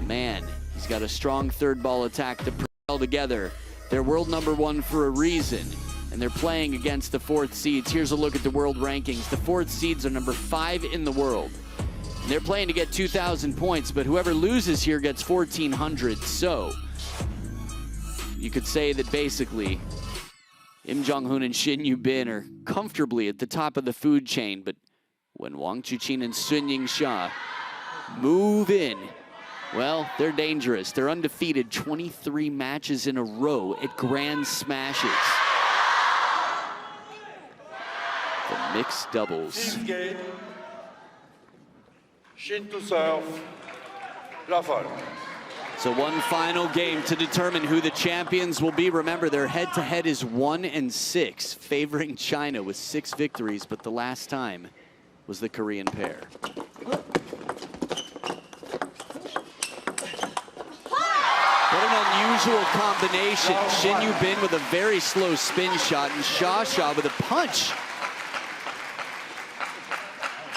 Man, he's got a strong third ball attack to propel together. They're world #1 for a reason, and they're playing against the 4th seeds. Here's a look at the world rankings. The 4th seeds are #5 in the world. And they're playing to get 2,000 points, but whoever loses here gets 1,400. So you could say that basically Im Jong-hoon and Shin Yu-bin are comfortably at the top of the food chain, but when Wang Chuqin and Sun-Ying Hsia move in, well, they're dangerous. They're undefeated 23 matches in a row at Grand Smashes. The mixed doubles. Fifth game. Shin to serve. Lafol. So one final game to determine who the champions will be. Remember, their head-to-head is 1-6, favoring China with 6 victories, but the last time was the Korean pair. What an unusual combination. Shin Yu-bin with a very slow spin shot and Hsia with a punch.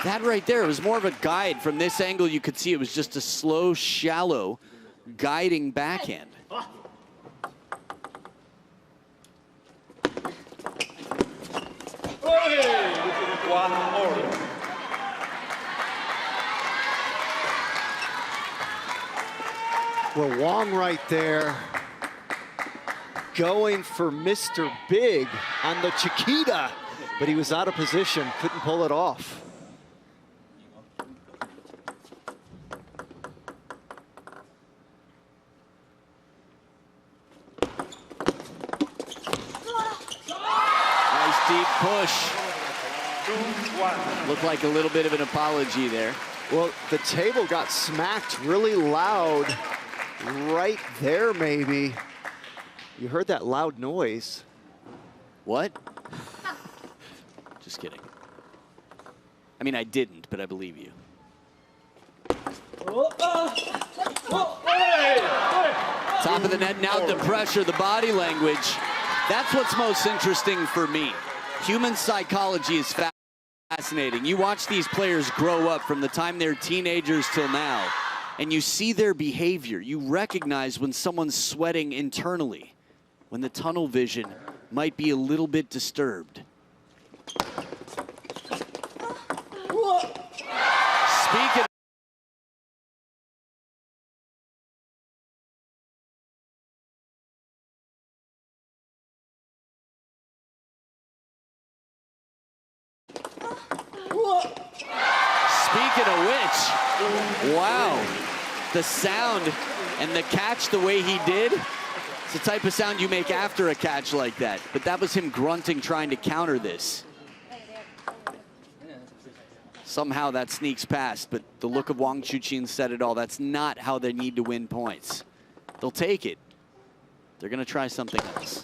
That right there was more of a guide. From this angle, you could see it was just a slow, shallow, guiding backhand. One all. Well, Wang right there going for Mr. Big on the Chiquita, but he was out of position, couldn't pull it off. Nice deep push. 2-1. Looked like a little bit of an apology there. Well, the table got smacked really loud right there, maybe. You heard that loud noise. What? Just kidding. I mean, I didn't, but I believe you. Top of the net, now the pressure, the body language. That's what's most interesting for me. Human psychology is fascinating. You watch these players grow up from the time they're teenagers till now, and you see their behavior. You recognize when someone's sweating internally, when the tunnel vision might be a little bit disturbed. Speaking of which, wow, the sound and the catch the way he did, it's the type of sound you make after a catch like that. But that was him grunting, trying to counter this. Somehow that sneaks past, but the look of Wang Chuqin said it all. That's not how they need to win points. They'll take it. They're gonna try something else.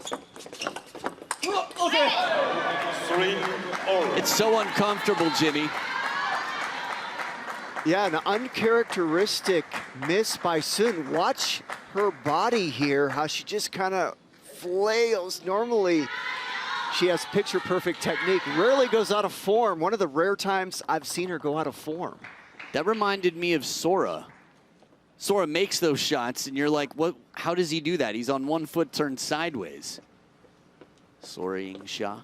3-all. It's so uncomfortable, Jimmy. Yeah, an uncharacteristic miss by Sun. Watch her body here, how she just kind of flails. Normally, she has picture-perfect technique, rarely goes out of form. One of the rare times I've seen her go out of form. That reminded me of Sora. Sora makes those shots, and you're like, what? How does he do that? He's on one foot turned sideways. Sora Yingsha.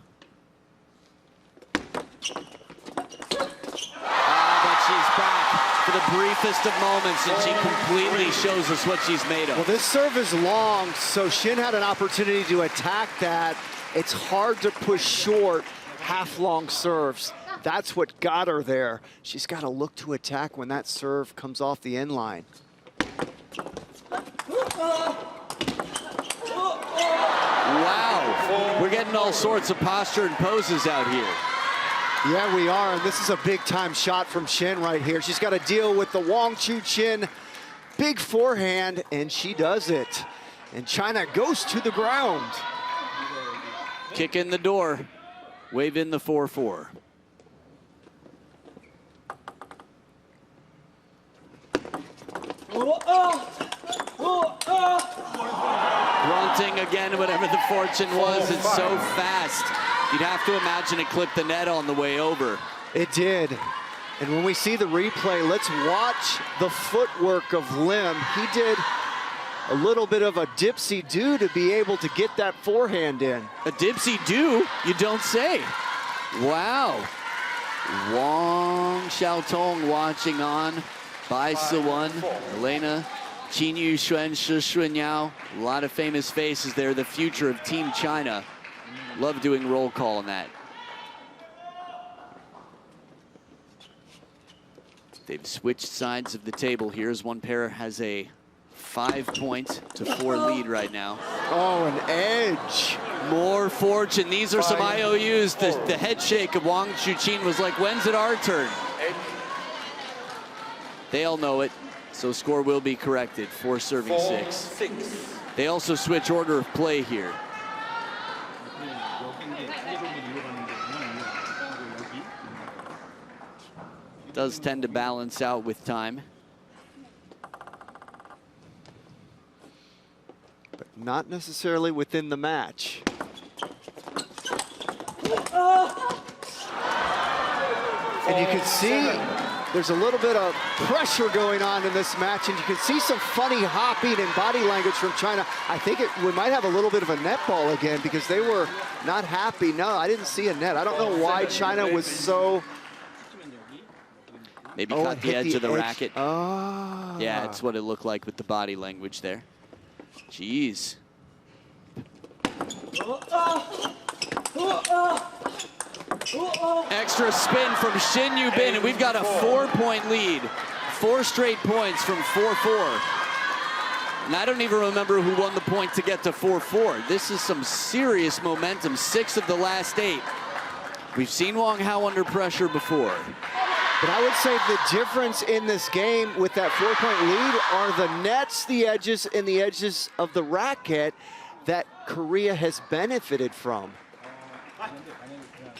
But she's back for the briefest of moments, and she completely shows us what she's made of. Well, this serve is long, so Shin had an opportunity to attack that. It's hard to push short half-long serves. That's what got her there. She's got to look to attack when that serve comes off the end line. Wow, we're getting all sorts of posture and poses out here. Yeah, we are, and this is a big-time shot from Shin right here. She's got to deal with the Wong Chu Chin big forehand, and she does it. And China goes to the ground. Kick in the door, wave in the 4-4. Grunting again, whatever the fortune was. It's so fast. You'd have to imagine it clipped the net on the way over. It did. And when we see the replay, let's watch the footwork of Lim. He did a little bit of a dipsy-do to be able to get that forehand in. A dipsy-do? You don't say. Wow. Wang Xiaotong watching on. Bai Siwen, Elena, Qin Yuxuan, Shi Xunyao. A lot of famous faces there. The future of Team China. Love doing roll call on that. They've switched sides of the table here as one pair has a 5-4 lead right now. Oh, an edge. More fortune. These are some IOUs. The head shake of Wang Chuqin was like, when's it our turn? They all know it, so score will be corrected. 4 serving 6. They also switch order of play here. Does tend to balance out with time. But not necessarily within the match. And you can see there's a little bit of pressure going on in this match, and you can see some funny hopping and body language from China. I think we might have a little bit of a net ball again because they were not happy. No, I didn't see a net. I don't know why China was so... Maybe caught the edge of the racket. Oh. Yeah, it's what it looked like with the body language there. Jeez. Extra spin from Shin Yubin, and we've got a 4-point lead. 4 straight points from 4-4. And I don't even remember who won the point to get to 4-4. This is some serious momentum. 6 of the last 8. We've seen Wang Hao under pressure before. But I would say the difference in this game with that 4-point lead are the nets, the edges, and the edges of the racket that Korea has benefited from.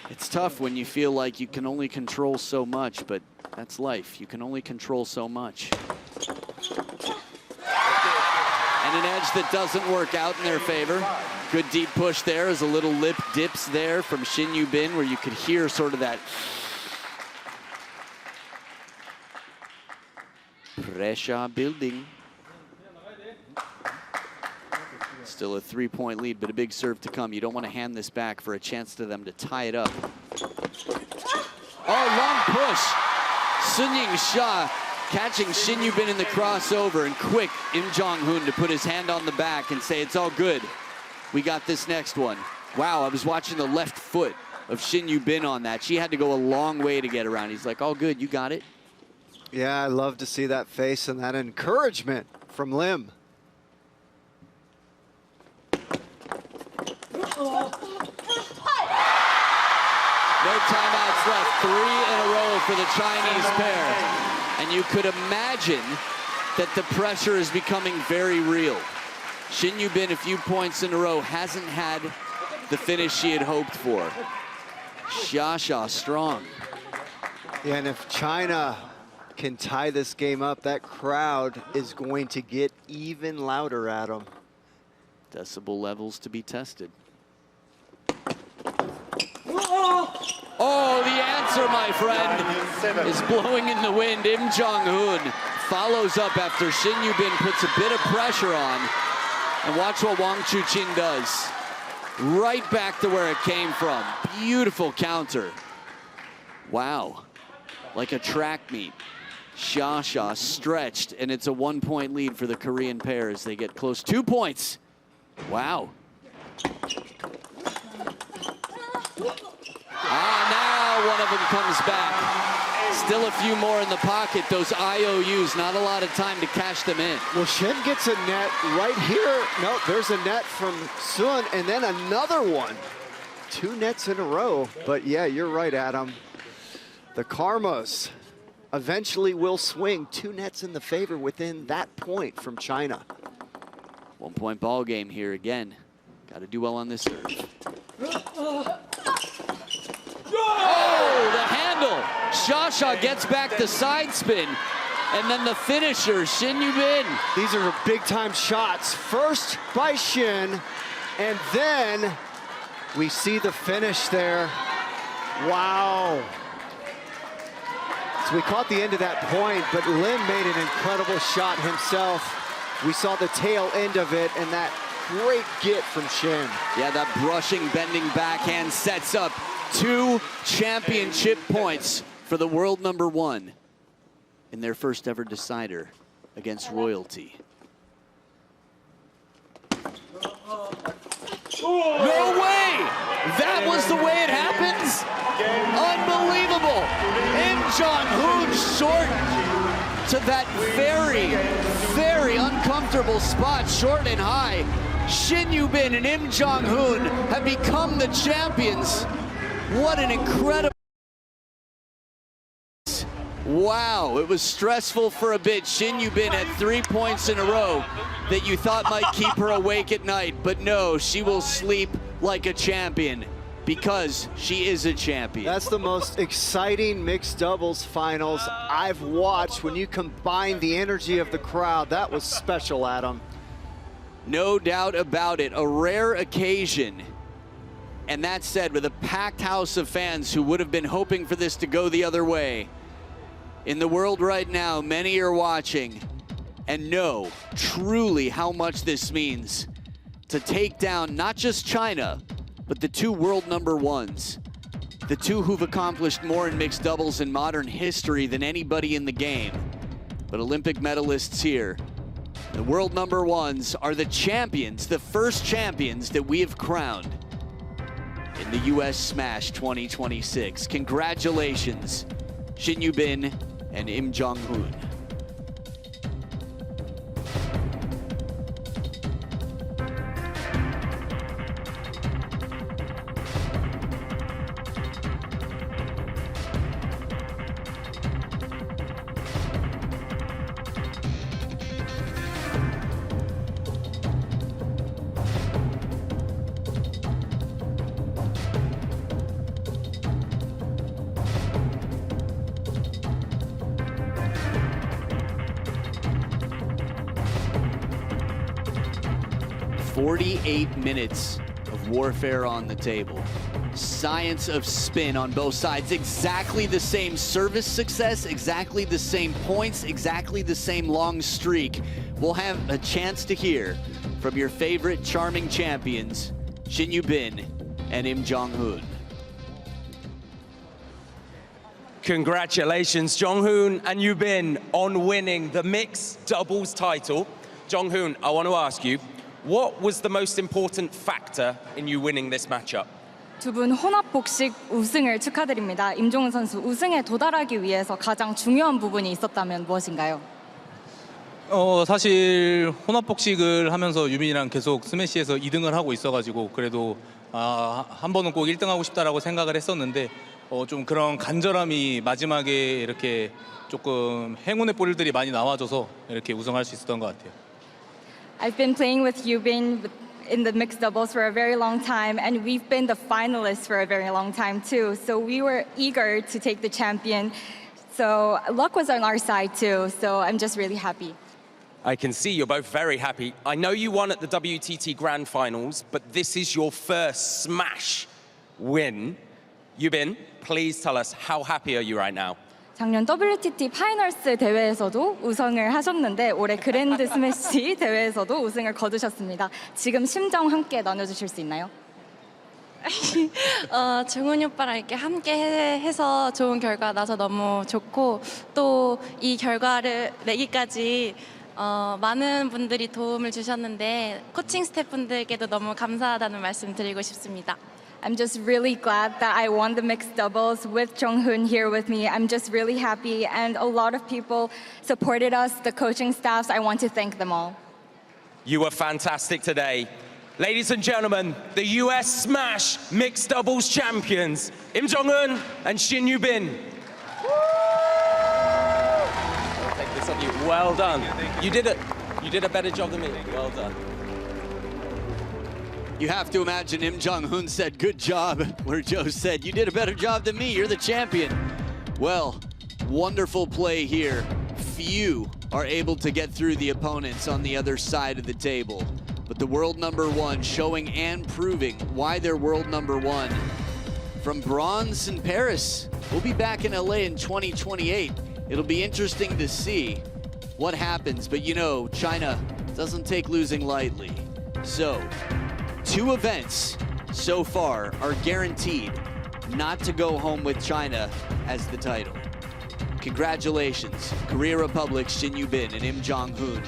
It's tough when you feel like you can only control so much, but that's life. You can only control so much. And an edge that doesn't work out in their favor. Good deep push there as a little lip dips there from Shin Yubin where you could hear sort of that pressure building. Still a 3-point lead, but a big serve to come. You don't want to hand this back for a chance to them to tie it up. Oh, long push. Sun Yingsha catching Shin Yubin in the crossover, and quick Im Jong-hoon to put his hand on the back and say, it's all good. We got this next one. Wow, I was watching the left foot of Shin Yubin on that. She had to go a long way to get around. He's like, all good, you got it. Yeah, I love to see that face and that encouragement from Lim. No timeouts left. 3 in a row for the Chinese pair. And you could imagine that the pressure is becoming very real. Shin Yubin, a few points in a row, hasn't had the finish she had hoped for. Xia Xia strong. Yeah, and if China can tie this game up, that crowd is going to get even louder, Adam. Decibel levels to be tested. Oh, the answer, my friend, is blowing in the wind. Im Jong-hoon follows up after Shin Yubin puts a bit of pressure on. And watch what Wang Chuqin does. Right back to where it came from. Beautiful counter. Wow. Like a track meet. Xia stretched, and it's a 1-point lead for the Korean pair as they get close. 2 points. Wow. Now one of them comes back. Still a few more in the pocket. Those IOUs, not a lot of time to cash them in. Well, Shin gets a net right here. No, there's a net from Sun, and then another one. 2 nets in a row. But yeah, you're right, Adam. The Karmos eventually will swing. 2 nets in the favor within that point from China. 1-point ball game here again. Got to do well on this serve. Oh, the handle. Xia gets back the side spin. And then the finisher, Shin Yubin. These are big-time shots. First by Shin, and then we see the finish there. Wow. So we caught the end of that point, but Lim made an incredible shot himself. We saw the tail end of it, and that great get from Shin. Yeah, that brushing, bending backhand sets up 2 championship points for the world #1 in their first ever decider against Royalty. No way! That was the way it happens? Unbelievable! Im Jong-hoon short to that very, very uncomfortable spot, short and high. Shin Yubin and Im Jong-hoon have become the champions. What an incredible... Wow, it was stressful for a bit. Shin Yubin had 3 points in a row that you thought might keep her awake at night, but no, she will sleep like a champion because she is a champion. That's the most exciting mixed doubles finals I've watched. When you combine the energy of the crowd, that was special, Adam. No doubt about it, a rare occasion. And that said, with a packed house of fans who would have been hoping for this to go the other way, in the world right now, many are watching and know truly how much this means to take down not just China, but the 2 world #1s, the 2 who've accomplished more in mixed doubles in modern history than anybody in the game. But Olympic medalists here, the world #1s are the champions, the first champions that we have crowned in the US Smash 2026. Congratulations, Shin Yubin and Im Jong-hoon. Minutes of warfare on the table. Science of spin on both sides. Exactly the same service success, exactly the same points, exactly the same long streak. We'll have a chance to hear from your favorite charming champions, Shin Yubin and Im Jong-hoon. Congratulations, Jong-hoon and Yubin, on winning the mixed doubles title. Jong-hoon, I want to ask you, what was the most important factor in you winning this matchup? 두 분 혼합 복식 우승을 축하드립니다. 임종훈 선수, 우승에 도달하기 위해서 가장 중요한 부분이 있었다면 무엇인가요? 사실 혼합 복식을 하면서 유빈이랑 계속 스매시에서 2등을 하고 있어가지고 그래도 한 번은 꼭 1등하고 싶다라고 생각을 했었는데 좀 그런 간절함이 마지막에 이렇게 조금 행운의 볼들이 많이 나와줘서 이렇게 우승할 수 있었던 것 같아요. I've been playing with Yubin in the mixed doubles for a very long time, and we've been the finalists for a very long time too. So we were eager to take the So luck was on our side too, so I'm just really happy. I can see you're both very happy. I know you won at the WTT Grand Finals, but this is your first Smash win. Yubin, please tell us, how happy are you right now? 작년 WTT 파이널스 대회에서도 우승을 하셨는데 올해 그랜드 스매시 대회에서도 우승을 거두셨습니다. 지금 심정 함께 나눠주실 수 있나요? 중훈이 오빠랑 이렇게 함께 해서 좋은 결과 나서 너무 좋고 또 이 결과를 내기까지 많은 분들이 도움을 주셨는데 코칭 스태프분들께도 너무 감사하다는 말씀 드리고 싶습니다. I'm just really glad that I won the mixed doubles with Jonghoon here with me. I'm just really happy, and a lot of people supported us, the coaching staffs. I want to thank them all. You were fantastic today. Ladies and gentlemen, the US Smash Mixed Doubles Champions, Im Jong-hoon and Shin Yubin. I'll take this on you. Well done. You did a better job than me. Well done. You have to imagine Im Jong-hoon said, good job, where Joe said, you did a better job than me, you're the champion. Well, wonderful play here. Few are able to get through the opponents on the other side of the table. But the world #1 showing and proving why they're world #1. From bronze in Paris, we'll be back in LA in 2028. It'll be interesting to see what happens, but you know, China doesn't take losing lightly. So, 2 events so far are guaranteed not to go home with China as the title. Congratulations, Korea Republic's Shin Yubin and Im Jong-hoon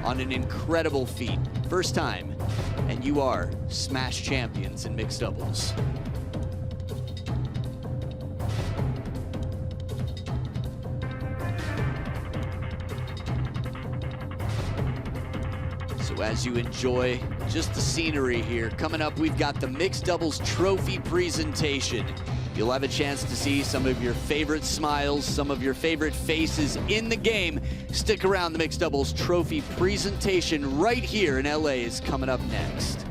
on an incredible feat. First time, and you are Smash champions in mixed doubles. So as you enjoy just the scenery here, coming up we've got the mixed doubles trophy presentation. You'll have a chance to see some of your favorite smiles, some of your favorite faces in the game. Stick around, the mixed doubles trophy presentation right here in LA is coming up next.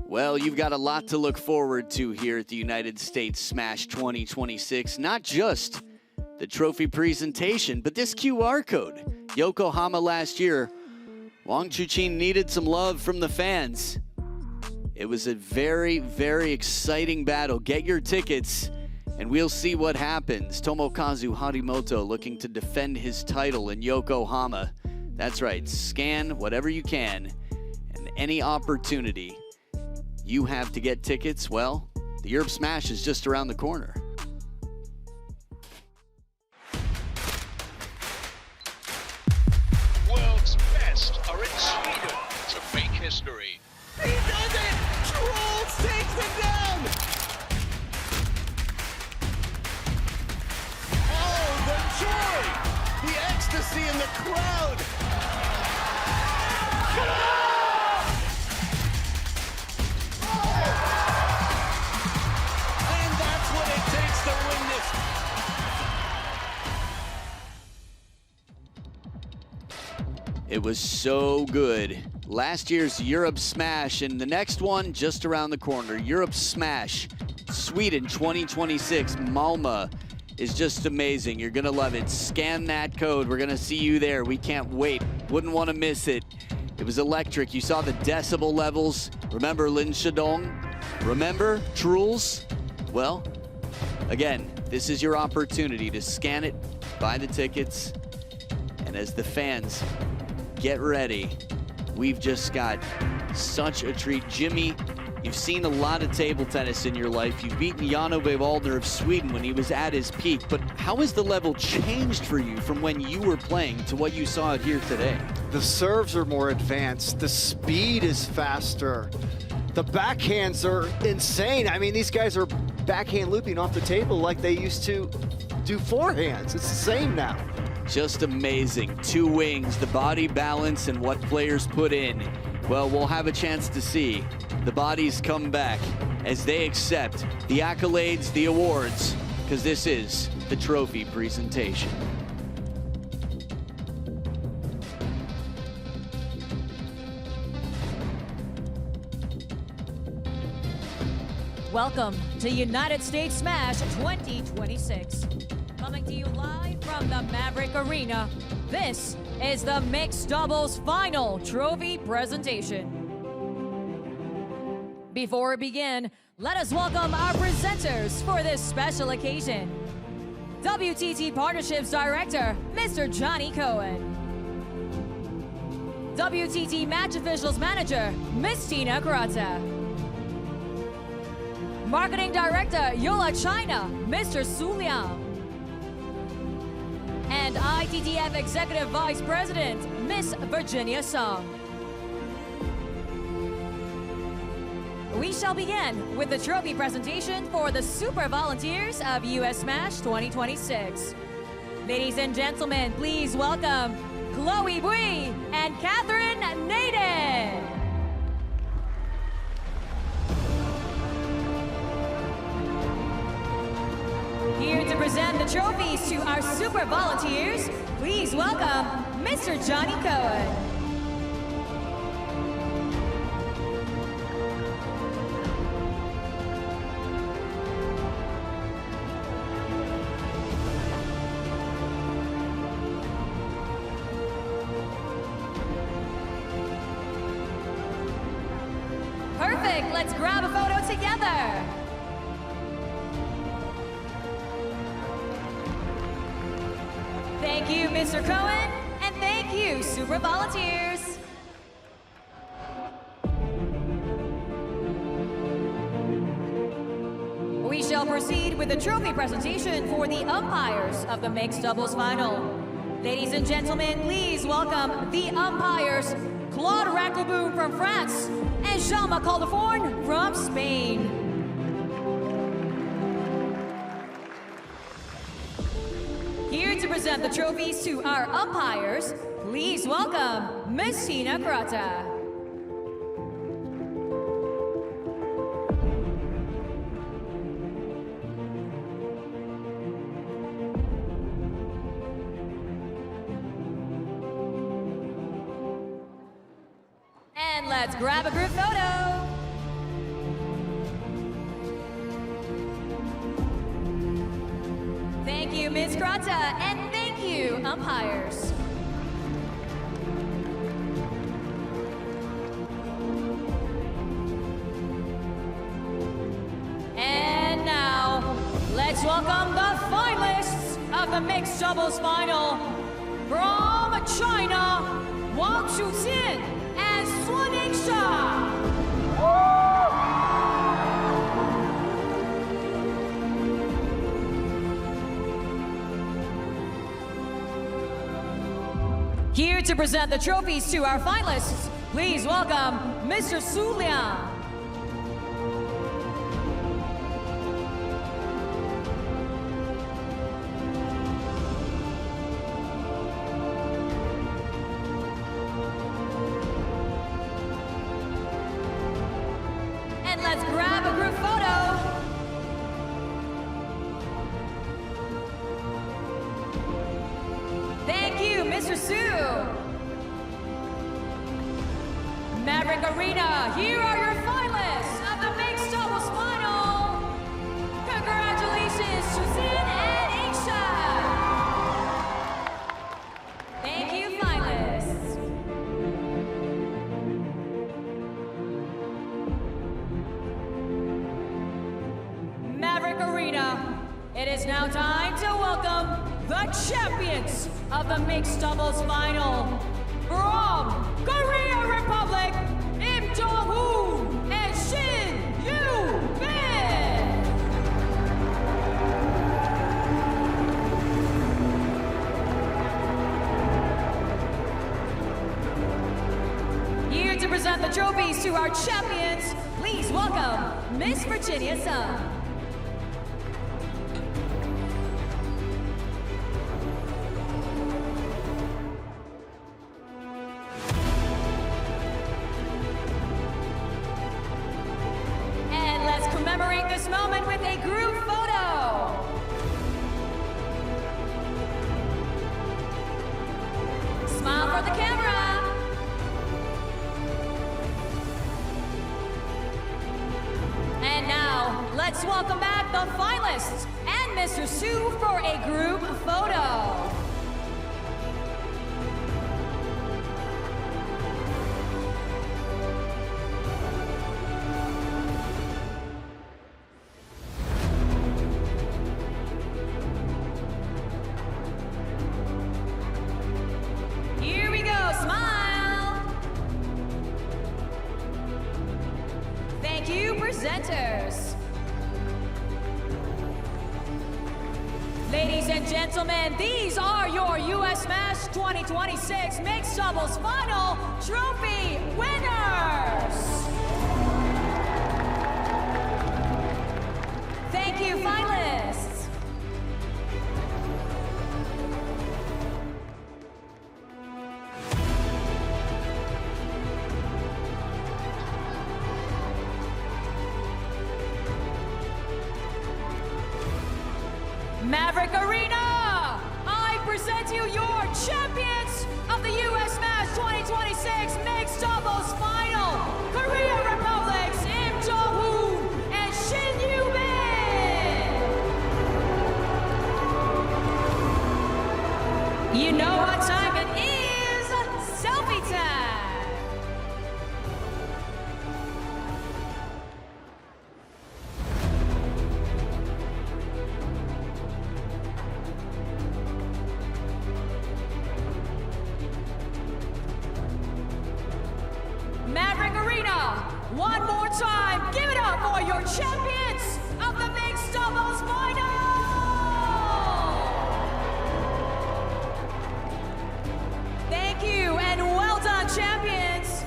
Well, you've got a lot to look forward to here at the United States Smash 2026. Not just the trophy presentation, but this QR code. Yokohama last year, Wang Chuqin needed some love from the fans. It was a very, very exciting battle. Get your tickets, and we'll see what happens. Tomokazu Harimoto looking to defend his title in Yokohama. That's right, scan whatever you can, and any opportunity you have to get tickets, well, the Europe Smash is just around the corner. World's best are in Sweden to make history. He does it! Trolls takes him down! Oh, the joy! The ecstasy in the crowd! And that's what it takes to win this. It was so good. Last year's Europe Smash, and the next one just around the corner. Europe Smash, Sweden 2026, Malmö is just amazing. You're gonna love it. Scan that code. We're gonna see you there. We can't wait. Wouldn't want to miss it. It was electric. You saw the decibel levels. Remember Lin Shadong? Remember Truls? Well, again, this is your opportunity to scan it, buy the tickets, and as the fans get ready, we've just got such a treat. Jimmy, you've seen a lot of table tennis in your life. You've beaten Jan-Ove Waldner of Sweden when he was at his peak, but how has the level changed for you from when you were playing to what you saw out here today? The serves are more advanced. The speed is faster. The backhands are insane. I mean, these guys are backhand looping off the table like they used to do forehands. It's the same now. Just amazing. Two wings, the body balance, and what players put in. Well, we'll have a chance to see the bodies come back as they accept the accolades, the awards, because this is the trophy presentation. Welcome to United States Smash 2026. Coming to you live from the Maverick Arena, this is the Mixed Doubles Final Trophy Presentation. Before we begin, let us welcome our presenters for this special occasion. WTT Partnerships Director, Mr. Johnny Cohen. WTT Match Officials Manager, Ms. Tina Kurata. Marketing Director, Yola China, Mr. Su Liang. And ITTF Executive Vice President, Miss Virginia Song. We shall begin with the trophy presentation for the Super Volunteers of US Smash 2026. Ladies and gentlemen, please welcome Chloe Bui and Catherine Naden. Here to present the trophies to our Super Volunteers, please welcome Mr. Johnny Cohen. Perfect, let's grab a photo together. Thank you, Mr. Cohen, and thank you, Super Volunteers. We shall proceed with the trophy presentation for the umpires of the Mixed Doubles Final. Ladies and gentlemen, please welcome the umpires, Claude Rackleboom from France and Jean-Marc Caldeforn from Spain. Here to present the trophies to our umpires, please welcome Ms. Tina Kurata. And let's grab a group photo. you, Ms. Grata, and thank you, umpires. And now, let's welcome the finalists of the mixed doubles final. From China, Wang Chuqin and Suning Sha. Here to present the trophies to our finalists, please welcome Mr. Su Liang. And let's grab a group photo. Thank you, Mr. Su. Maverick Arena, here are your finalists of the mixed doubles final. Congratulations, Chuqin and Aisha. Thank you, finalists. Maverick Arena, it is now time to welcome the champions of the mixed doubles final. From Korea Republic, Im Jong-hoon and Shin Yu-bin. Here to present the trophies to our champions, please welcome Miss Virginia Sun. Commemorate this moment with a group photo. Smile for the camera. And now, let's welcome back the finalists and Mr. Su for a group photo. Thank you, presenters. Ladies and gentlemen, these are your US Smash 2026 Mixed Doubles Final Trophy winners. Thank you, finalists. Maverick Arena, I present you your champions of the US Smash 2026 Mixed Doubles Final, Korea Republic's Im Jong-hoon and Shin Yu-bin. You know what time it is? Selfie time. Maverick Arena, one more time, give it up for your champions of the Mixed Doubles Final! Thank you, and well done, champions!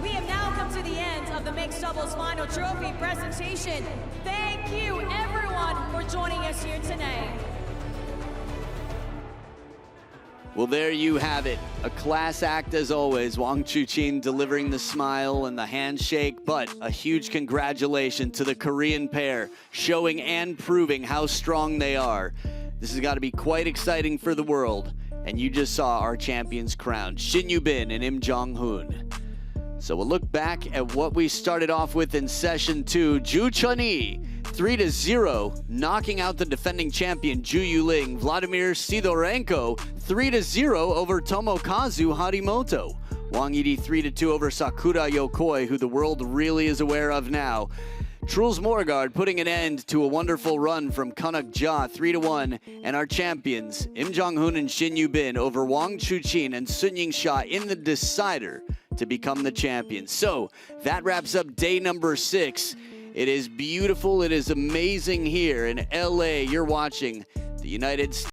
We have now come to the end of the Mixed Doubles Final Trophy presentation. Thank you, everyone, for joining us here tonight. Well, there you have it. A class act as always. Wang Chuqin delivering the smile and the handshake, but a huge congratulations to the Korean pair, showing and proving how strong they are. This has got to be quite exciting for the world. And you just saw our champions crowned, Shin Yu-bin and Im Jong-hoon. So we'll look back at what we started off with in session 2. Ju Chun-yi, 3-0, knocking out the defending champion Ju Yuling. Vladimir Sidorenko, 3-0 over Tomokazu Harimoto. Wang Yidi 3-2 over Sakura Yokoi, who the world really is aware of now. Truls Morgaard putting an end to a wonderful run from Kunak Ja, 3-1, and our champions, Im Jong-hoon and Shin Yu-bin over Wang Chu-chin and Sun Ying-sha in the decider to become the champions. So that wraps up day number 6. It is beautiful, it is amazing here in LA. You're watching the United States.